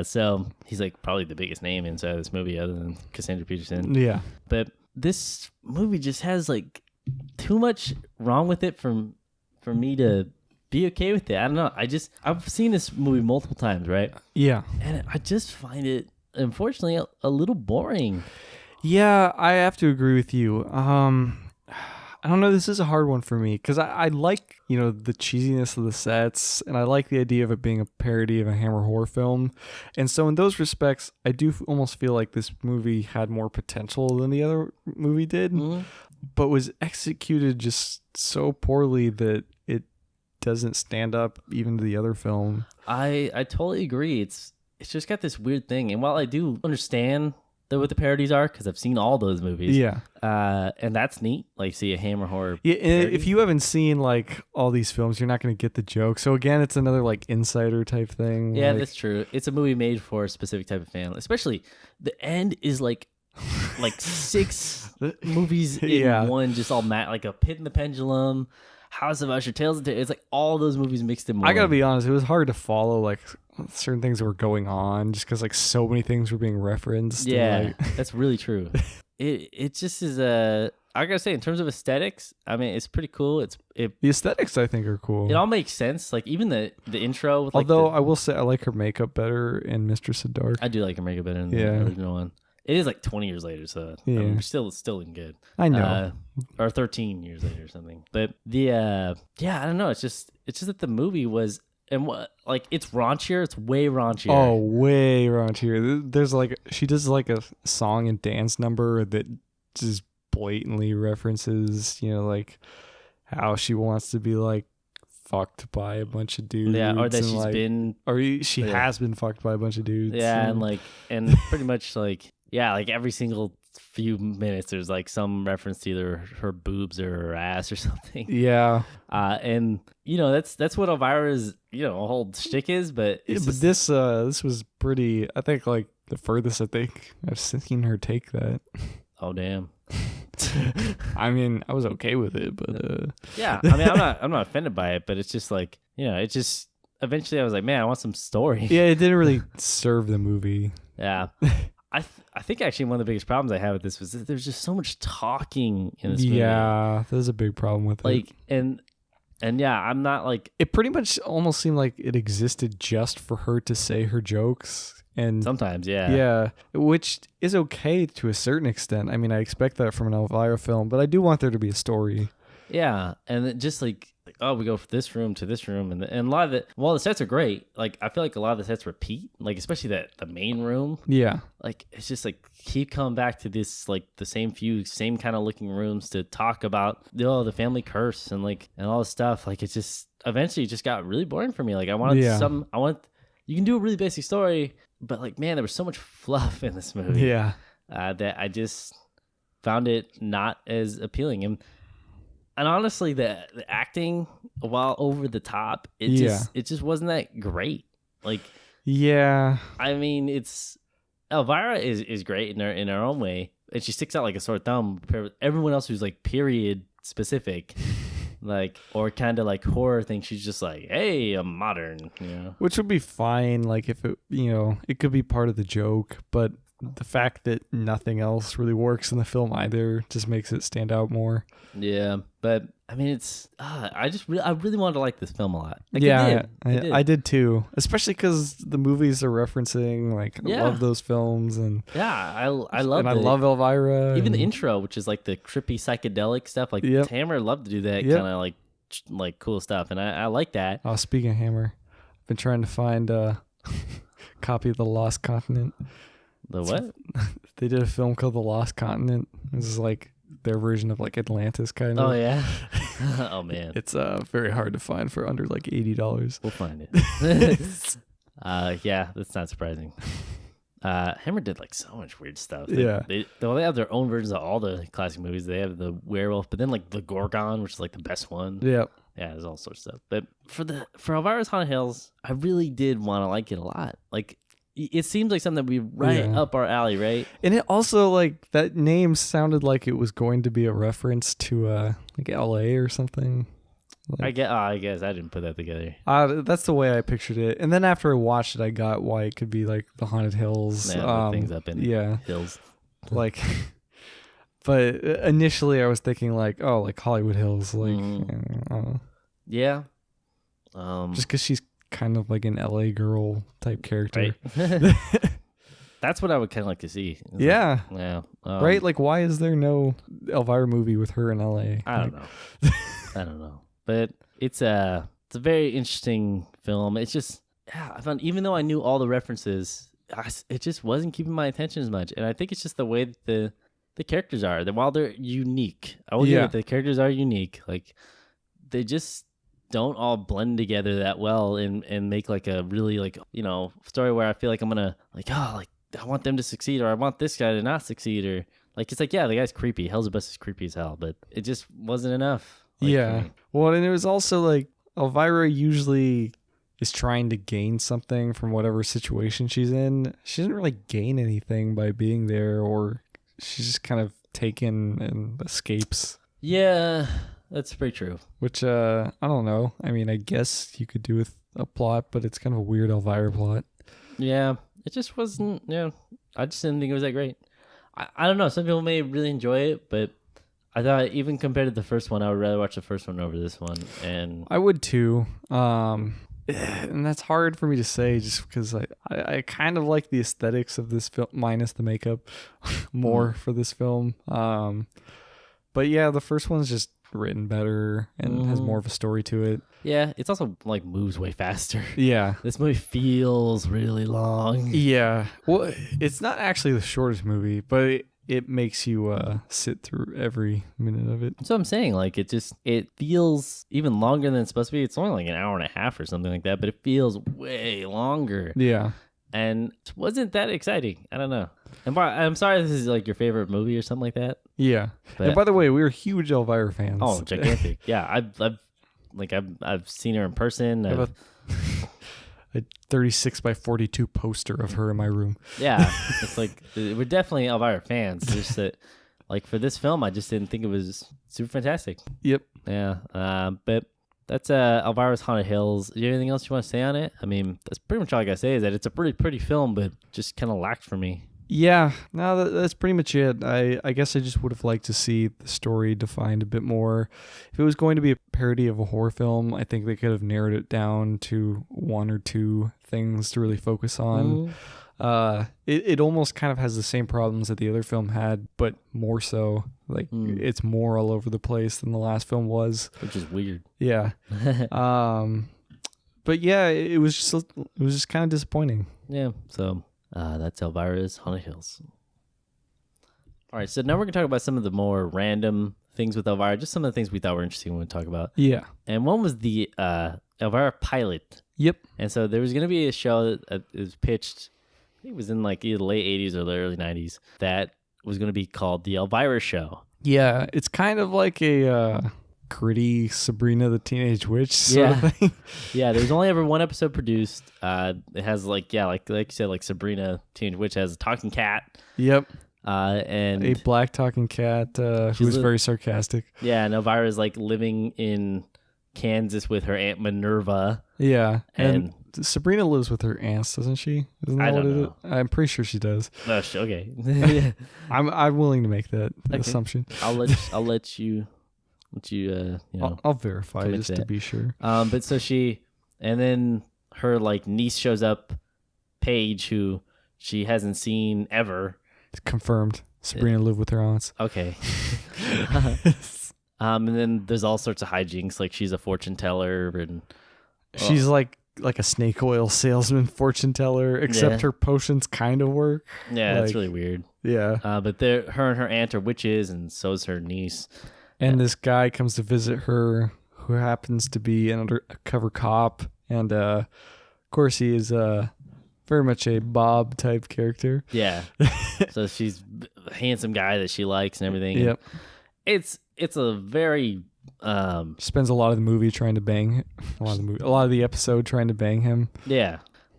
So he's like probably the biggest name inside this movie other than Cassandra Peterson. Yeah, but this movie just has like too much wrong with it for me to be okay with it. I don't know. I've seen this movie multiple times, right? Yeah, and I just find it unfortunately a little boring. Yeah, I have to agree with you. I don't know. This is a hard one for me because I like, the cheesiness of the sets, and I like the idea of it being a parody of a Hammer horror film. And so in those respects, I do almost feel like this movie had more potential than the other movie did, but was executed just so poorly that it doesn't stand up even to the other film. I totally agree. it's just got this weird thing. And while I do understand what the parodies are, because I've seen all those movies, and that's neat. Like, see a Hammer horror. Yeah, and if you haven't seen like all these films, you're not going to get the joke. So again, it's another like insider type thing. Yeah, like, that's true. It's a movie made for a specific type of fan. Especially the end is like 6 movies in one, just all like a Pit in the Pendulum, House of Usher, Tales of It's like all those movies mixed in one. I gotta be honest, it was hard to follow like certain things that were going on just because like so many things were being referenced. Yeah, like... that's really true. It just is I gotta say, in terms of aesthetics, I mean, it's pretty cool. The aesthetics I think are cool. It all makes sense. Like even the intro. With, like, although I will say I like her makeup better in Mistress of Dark. I do like her makeup better in the original one. It is like 20 years later, so I mean, still looking good. I know. Or 13 years later or something. But I don't know. It's just that the movie was, and what, like, it's raunchier. It's way raunchier. Oh, way raunchier. There's like, she does like a song and dance number that just blatantly references, like how she wants to be like fucked by a bunch of dudes. Yeah, or that she's like, been, or she has been fucked by a bunch of dudes. Yeah, and pretty much like. Yeah, like every single few minutes, there's like some reference to either her boobs or her ass or something. Yeah, and that's what Elvira's whole shtick is. But this was pretty. I think like the furthest I think I've seen her take that. Oh damn! I mean, I was okay with it, but yeah, I mean, I'm not offended by it, but it's just like it just eventually I was like, man, I want some story. Yeah, it didn't really serve the movie. Yeah. I think actually one of the biggest problems I have with this was that there's just so much talking in this movie. Yeah, there's a big problem with it. And yeah, I'm not like... It pretty much almost seemed like it existed just for her to say her jokes. And sometimes, yeah. Yeah, which is okay to a certain extent. I mean, I expect that from an Elvira film, but I do want there to be a story. Yeah, and it just like oh, we go from this room to this room, and a lot of it. While the sets are great, like I feel like a lot of the sets repeat, like especially the main room. Yeah, like it's just like keep coming back to this, like the same kind of looking rooms to talk about the family curse and all this stuff. Like it's just eventually it just got really boring for me. Like I wanted you can do a really basic story, but like man, there was so much fluff in this movie. Yeah, that I just found it not as appealing. And honestly, the acting, while over the top, it just wasn't that great. Like, yeah, I mean, Elvira is great in her own way, and she sticks out like a sore thumb compared with everyone else who's like period specific, like or kind of like horror thing. She's just like, hey, I'm modern, which would be fine. Like if it, it could be part of the joke, but the fact that nothing else really works in the film either just makes it stand out more. Yeah, but I mean, it's I really wanted to like this film a lot. Like, yeah, I did too, especially because the movies are referencing I love those films and I love I love Elvira. Even the intro, which is like the trippy psychedelic stuff. Like Hammer loved to do that kind of like cool stuff, and I like that. Oh, speaking of Hammer, I've been trying to find a copy of The Lost Continent. The what? They did a film called The Lost Continent. This is like their version of like Atlantis kind of. Oh yeah. Oh man. It's very hard to find for under like $80. We'll find it. Yeah, that's not surprising. Hammer did like so much weird stuff. They have their own versions of all the classic movies. They have the werewolf, but then like the Gorgon, which is like the best one. Yeah. Yeah, there's all sorts of stuff. But for Elvira's Haunted Hills, I really did want to like it a lot. Like it seems like something that would be right up our alley, right? And it also like that name sounded like it was going to be a reference to like LA or something. I guess I didn't put that together. That's the way I pictured it. And then after I watched it, I got why it could be like the Haunted Hills. Things up in hills. Like, but initially I was thinking like, oh, like Hollywood Hills, like, yeah. Just because she's kind of like an LA girl type character. Right. That's what I would kind of like to see. Yeah. Right? Like, why is there no Elvira movie with her in LA? I don't know. I don't know. But it's a very interesting film. It's just, I found, even though I knew all the references, it just wasn't keeping my attention as much. And I think it's just the way that the characters are. That while they're unique, I will give it, the characters are unique. Like, they just don't all blend together that well and make like a really like, story where I feel like I'm gonna like, I want them to succeed, or I want this guy to not succeed, or like, it's like, yeah, the guy's creepy. Hell's is creepy as hell, but it just wasn't enough. Yeah. Well, and it was also like Elvira usually is trying to gain something from whatever situation she's in. She doesn't really gain anything by being there, or she's just kind of taken and escapes. Yeah, that's pretty true. Which, I don't know. I mean, I guess you could do with a plot, but it's kind of a weird Elvira plot. Yeah, it just wasn't, I just didn't think it was that great. I don't know. Some people may really enjoy it, but I thought even compared to the first one, I would rather watch the first one over this one. And I would too. And that's hard for me to say just because I kind of like the aesthetics of this film minus the makeup more for this film. But yeah, the first one's just written better and has more of a story to it. Yeah, it's also like moves way faster. Yeah. This movie feels really long. Yeah. Well, it's not actually the shortest movie, but it makes you sit through every minute of it. That's what I'm saying. Like, it feels even longer than it's supposed to be. It's only like an hour and a half or something like that, but it feels way longer. Yeah. And it wasn't that exciting. I don't know. And I'm sorry this is like your favorite movie or something like that. Yeah. But, and by the way, we were huge Elvira fans. Oh, gigantic. Yeah. I've seen her in person. I have a 36 by 42 poster of her in my room. Yeah. It's like, we're definitely Elvira fans. It's just that, like, for this film, I just didn't think it was super fantastic. Yep. Yeah. But that's Elvira's Haunted Hills. Is there anything else you want to say on it? I mean, that's pretty much all I got to say is that it's a pretty pretty film, but just kind of lacked for me. Yeah, no, that's pretty much it. I guess I just would have liked to see the story defined a bit more. If it was going to be a parody of a horror film, I think they could have narrowed it down to one or two things to really focus on. It almost kind of has the same problems that the other film had, but more so. Like, it's more all over the place than the last film was. Which is weird. Yeah. But yeah, it was just kind of disappointing. Yeah, so... that's Elvira's Haunted Hills. All right, so now we're going to talk about some of the more random things with Elvira, just some of the things we thought were interesting when we talk about. Yeah. And one was the Elvira pilot. Yep. And so there was going to be a show that was pitched, I think it was in like either the late 80s or the early 90s, that was going to be called The Elvira Show. Yeah, it's kind of like a... gritty Sabrina the Teenage Witch sort of thing. Yeah, there's only ever one episode produced. It has like you said, like Sabrina Teenage Witch has a talking cat. Yep. And a black talking cat who's very sarcastic. Yeah, and Elvira's like living in Kansas with her Aunt Minerva. Yeah. And Sabrina lives with her aunts, doesn't she? Isn't that I don't know. I'm pretty sure she does. Oh, okay. I'm willing to make that assumption. I'll let you I'll verify just to be sure. But so and then her like niece shows up, Paige, who she hasn't seen ever. It's confirmed. Sabrina lived with her aunts. Okay. And then there's all sorts of hijinks, like she's a fortune teller and she's like a snake oil salesman fortune teller, except her potions kind of work. Yeah, that's really weird. Yeah. But her and her aunt are witches, and so is her niece. And this guy comes to visit her who happens to be an undercover cop. And, of course, he is very much a Bob type character. Yeah. So she's a handsome guy that she likes and everything. Yep. And it's a very... spends a lot of the movie trying to bang... A lot of the episode trying to bang him. Yeah.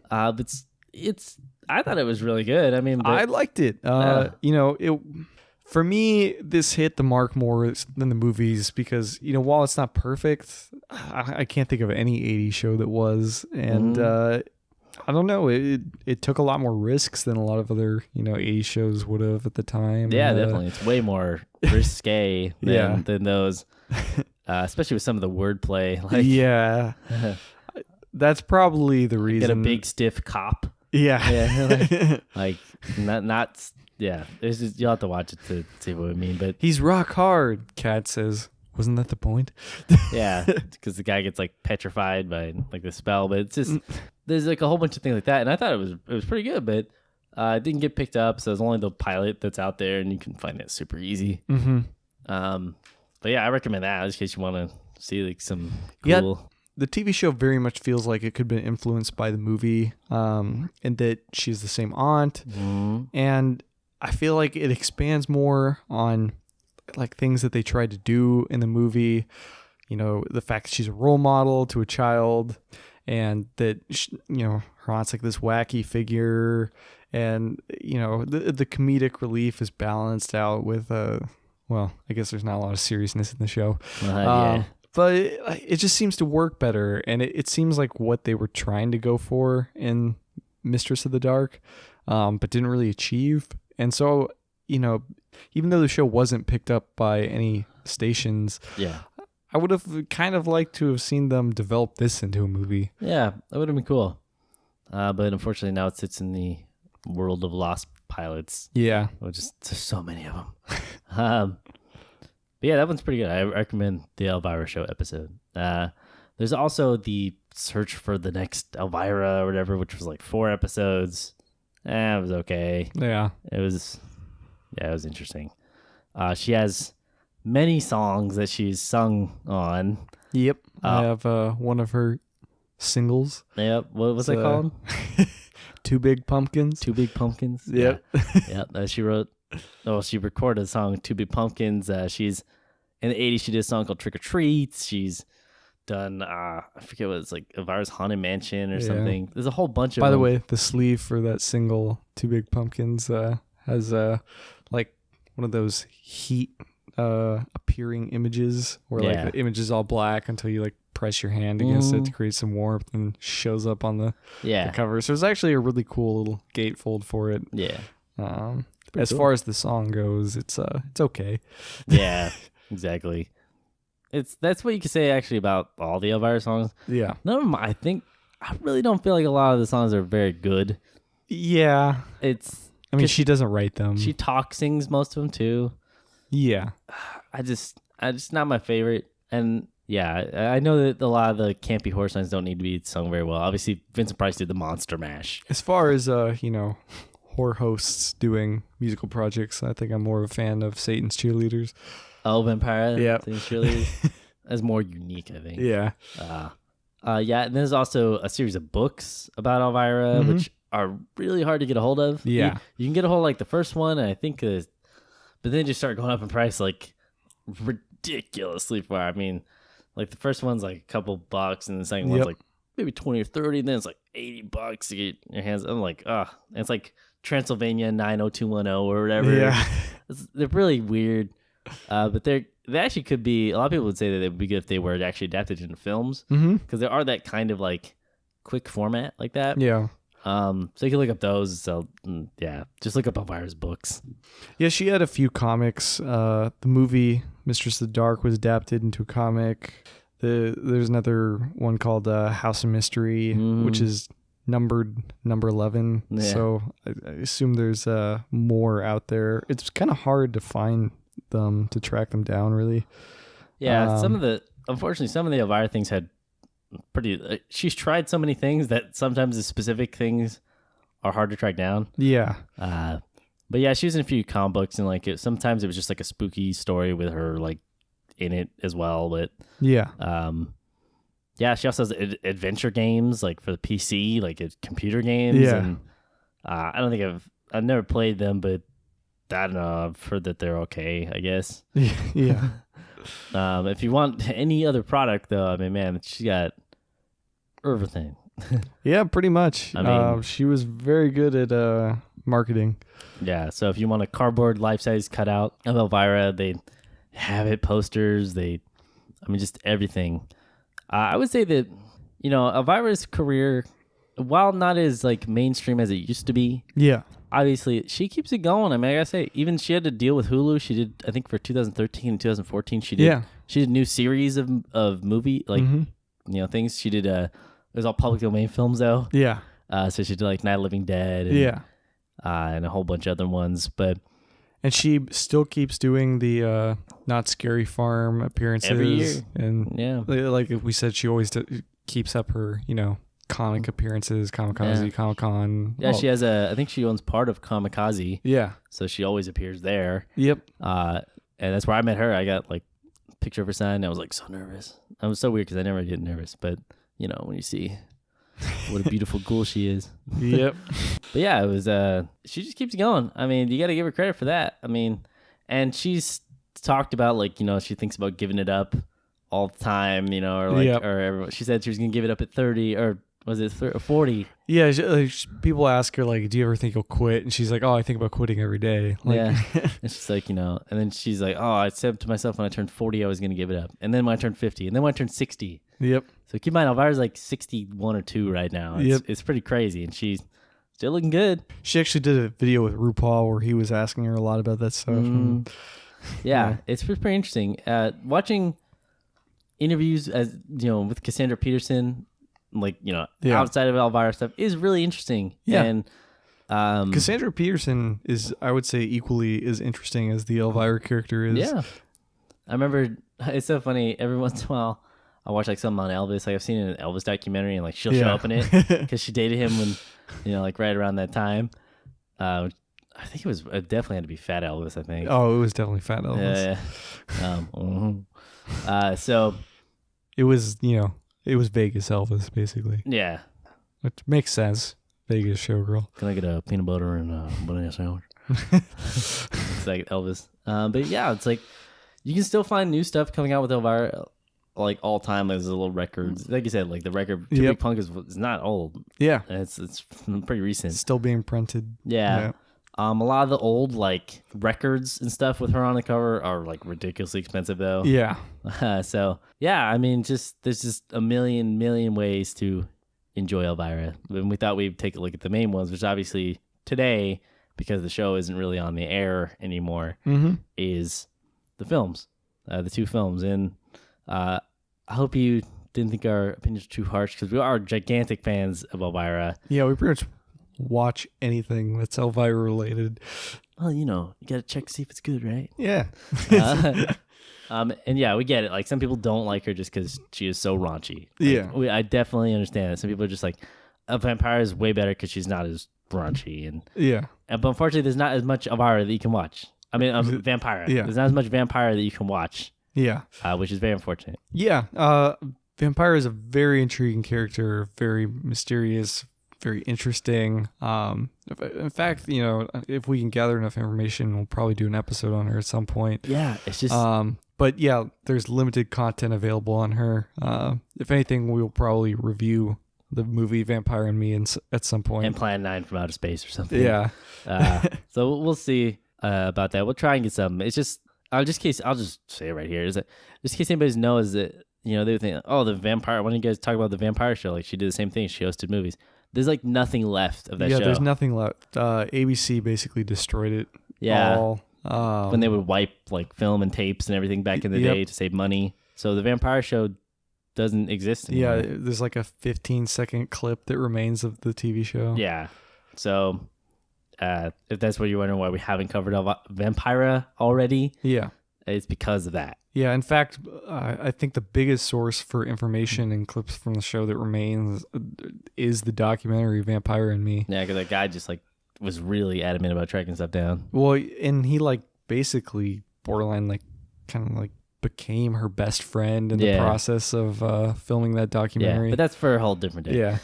But it's... I thought it was really good. I mean... I liked it. For me, this hit the mark more than the movies because, while it's not perfect, I can't think of any 80s show that was. And I don't know, it took a lot more risks than a lot of other, 80s shows would have at the time. Yeah, definitely. It's way more risque than those, especially with some of the wordplay. Like, yeah. That's probably the reason. Get a big, stiff cop. Yeah. like not... Yeah, you'll have to watch it to see what I mean. But he's rock hard, Kat says. Wasn't that the point? Yeah, because the guy gets like petrified by like the spell. But it's just there's like a whole bunch of things like that, and I thought it was pretty good, but it didn't get picked up. So it's only the pilot that's out there, and you can find it super easy. Mm-hmm. But yeah, I recommend that just in case you want to see like some cool. the TV show very much feels like it could have been influenced by the movie, and that she's the same aunt. And I feel like it expands more on like things that they tried to do in the movie. You know, the fact that she's a role model to a child, and that her aunt's like this wacky figure, and the comedic relief is balanced out with well, I guess there's not a lot of seriousness in the show. Yeah. But it just seems to work better, and it seems like what they were trying to go for in Mistress of the Dark, but didn't really achieve. And so, even though the show wasn't picked up by any stations, I would have kind of liked to have seen them develop this into a movie. Yeah, that would have been cool. But unfortunately, now it sits in the world of lost pilots. Yeah. Which is there's so many of them. But yeah, that one's pretty good. I recommend the Elvira show episode. There's also the search for the next Elvira or whatever, which was like 4 episodes. It was okay. Yeah. It was interesting. She has many songs that she's sung on. Yep. I have one of her singles. Yep. What was it called? Two Big Pumpkins. Two Big Pumpkins. Yep. Yeah. She wrote. Oh, she recorded a song, Two Big Pumpkins. She's in the 80s. She did a song called Trick or Treats. She's done, I forget what it's like, Elvira's Haunted Mansion or something. There's a whole bunch of By the way, the sleeve for that single, Two Big Pumpkins, has like one of those heat appearing images where like the image is all black until you like press your hand against it to create some warmth, and shows up on the cover. So it's actually a really cool little gatefold for it. Yeah. As far as the song goes, it's okay. Yeah, exactly. That's what you could say actually about all the Elvira songs. Yeah. None of them, I really don't feel like a lot of the songs are very good. Yeah. She doesn't write them. She sings most of them too. Yeah. I just not my favorite. And yeah, I know that a lot of the campy horror songs don't need to be sung very well. Obviously, Vincent Price did the Monster Mash. As far as horror hosts doing musical projects, I think I'm more of a fan of Satan's Cheerleaders. Oh, Vampire. Yeah. Satan's Cheerleaders. That's more unique, I think. Yeah. And there's also a series of books about Elvira, which are really hard to get a hold of. Yeah. You can get a hold of like the first one, and I think, but then they just start going up in price like ridiculously far. I mean, like the first one's like a couple bucks, and the second one's like maybe 20 or 30, and then it's like $80 to get your hands. I'm like, and it's like Transylvania 90210 or whatever. Yeah. They're really weird. But they actually could be, a lot of people would say that it would be good if they were actually adapted into films, because there are that kind of like quick format like that. Yeah. So you can look up those. So just look up Elvira's books. Yeah, she had a few comics. The movie Mistress of the Dark was adapted into a comic. There's another one called House of Mystery, which is numbered number 11. Yeah. So I assume there's more out there. It's kind of hard to find them, to track them down, really. Yeah, unfortunately some of the Elvira things had she's tried so many things that sometimes the specific things are hard to track down. Yeah. But yeah, she was in a few comic books, and like sometimes it was just like a spooky story with her like in it as well. But yeah. She also has adventure games like for the PC, like computer games. Yeah. And I don't think I've never played them, but I don't know. I've heard that they're okay, I guess. Yeah. If you want any other product, though, I mean, man, she got everything. Yeah, pretty much. I mean, she was very good at marketing. Yeah, so if you want a cardboard life-size cutout of Elvira, they have it, posters, just everything. I would say that, Elvira's career, while not as like mainstream as it used to be, obviously she keeps it going. I mean, I gotta say, even she had to deal with Hulu. She did, I think, for 2013 and 2014. She did a new series of movie things. She did it was all public domain films though. Yeah. So she did like Night of the Living Dead. And a whole bunch of other ones, and she still keeps doing the Not Scary Farm appearances every year. And like we said, she always keeps up her comic appearances, Comic-Con. Yeah, she has I think she owns part of Kamikaze. Yeah. So she always appears there. Yep. And that's where I met her. I got like picture of her son. I was like so nervous. I was so weird because I never get nervous, but you know when you see what a beautiful ghoul she is. Yep. But yeah, it was. She just keeps going. I mean, you got to give her credit for that. I mean, and she's talked about like she thinks about giving it up all the time. Or like or she said she was gonna give it up at 30 or. Was it 40? Yeah, people ask her, like, do you ever think you'll quit? And she's like, oh, I think about quitting every day. Like, yeah. And she's like, and then she's like, oh, I said to myself when I turned 40, I was going to give it up. And then when I turned 50, and then when I turned 60. Yep. So keep in mind, Elvira's like 61 or 2 right now. It's pretty crazy, and she's still looking good. She actually did a video with RuPaul where he was asking her a lot about that stuff. Yeah, it's pretty interesting. Watching interviews with Cassandra Peterson, like outside of Elvira stuff is really interesting. Yeah. And Cassandra Peterson is, I would say, equally as interesting as the Elvira character is. Yeah. I remember it's so funny. Every once in a while, I watch like something on Elvis. Like I've seen an Elvis documentary, and like she'll show up in it because she dated him when like right around that time. I think it definitely had to be Fat Elvis. I think. Oh, it was definitely Fat Elvis. Yeah. So it was it was Vegas Elvis, basically. Yeah. Which makes sense. Vegas showgirl. Can I get a peanut butter and a banana sandwich? It's like Elvis. But yeah, it's like you can still find new stuff coming out with Elvira, like all time as little records. Like you said, like the record Two Big Punk is not old. Yeah. It's pretty recent. It's still being printed. Yeah. A lot of the old like records and stuff with her on the cover are like ridiculously expensive though. Yeah. So yeah, I mean, there's just a million ways to enjoy Elvira. And we thought we'd take a look at the main ones, which obviously today, because the show isn't really on the air anymore, is the films, the 2 films. And I hope you didn't think our opinions were too harsh because we are gigantic fans of Elvira. Yeah, we pretty much watch anything that's Elvira related. Well, you got to check to see if it's good, right? Yeah. And yeah, we get it. Like some people don't like her just because she is so raunchy. Like, I definitely understand it. Some people are just like, a vampire is way better because she's not as raunchy. But unfortunately, there's not as much Elvira that you can watch. I mean, vampire. Yeah. There's not as much vampire that you can watch. Yeah. Which is very unfortunate. Yeah. Vampire is a very intriguing character, very mysterious, very interesting. In fact, if we can gather enough information, we'll probably do an episode on her at some point. Yeah, it's just. But yeah, there's limited content available on her. If anything, we'll probably review the movie Vampire and Me at some point. And Plan 9 from Outer Space or something. Yeah. So we'll see about that. We'll try and get some. It's just, I'll just say it right here. Is that just in case anybody knows that they would think, oh, the vampire. Why don't you guys talk about the vampire show? Like she did the same thing. She hosted movies. There's like nothing left of that show. Yeah, there's nothing left. ABC basically destroyed it. Yeah. When they would wipe like film and tapes and everything back in the day to save money. So the vampire show doesn't exist anymore. Yeah, there's like a 15-second clip that remains of the TV show. Yeah. So if that's what you're wondering why we haven't covered Vampira already, it's because of that. Yeah, in fact, I think the biggest source for information and clips from the show that remains is the documentary Vampire and Me. Yeah, because that guy just like was really adamant about tracking stuff down. Well, and he like basically borderline like kind of like became her best friend in the process of filming that documentary. Yeah, but that's for a whole different day. Yeah.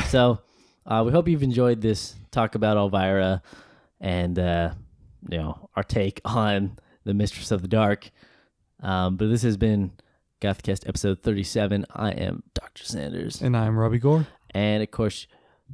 So we hope you've enjoyed this talk about Elvira and our take on the Mistress of the Dark. But this has been GothCast episode 37. I am Dr. Sanders. And I'm Robbie Gore. And of course,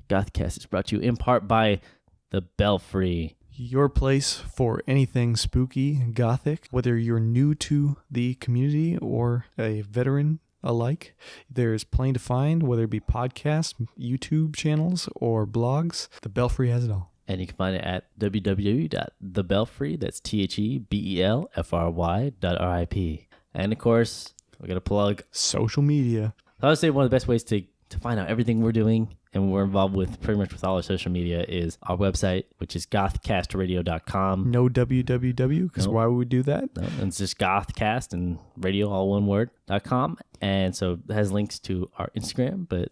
GothCast is brought to you in part by The Belfry. Your place for anything spooky and gothic, whether you're new to the community or a veteran alike. There's plenty to find, whether it be podcasts, YouTube channels, or blogs. The Belfry has it all. And you can find it at www.thebelfry, that's THEBELFRY.RIP. And of course, we got to plug social media. I would say one of the best ways to find out everything we're doing and we're involved with pretty much with all our social media is our website, which is gothcastradio.com. No www, because why would we do that? No, it's just gothcast and radio, all one word.com. And so it has links to our Instagram. But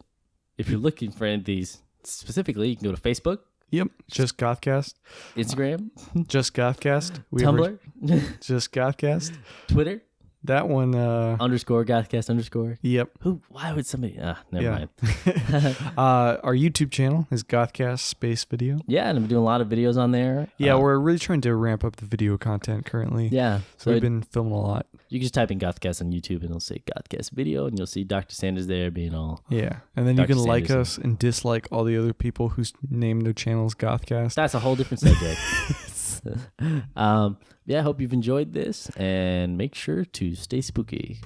if you're looking for any of these specifically, you can go to Facebook. Yep, just GothCast. Instagram. Just GothCast. Tumblr. Just GothCast. Twitter. That one. Underscore GothCast underscore. Yep. Why would somebody? Never mind. Our YouTube channel is GothCast space video. Yeah, and I'm doing a lot of videos on there. Yeah, we're really trying to ramp up the video content currently. Yeah. So we've been filming a lot. You can just type in GothCast on YouTube and it'll say GothCast video, and you'll see Dr. Sanders there being all. Yeah, and then Dr. you can like Sanders us and dislike all the other people whose name their channels GothCast. That's a whole different subject. Yeah, I hope you've enjoyed this, and make sure to stay spooky.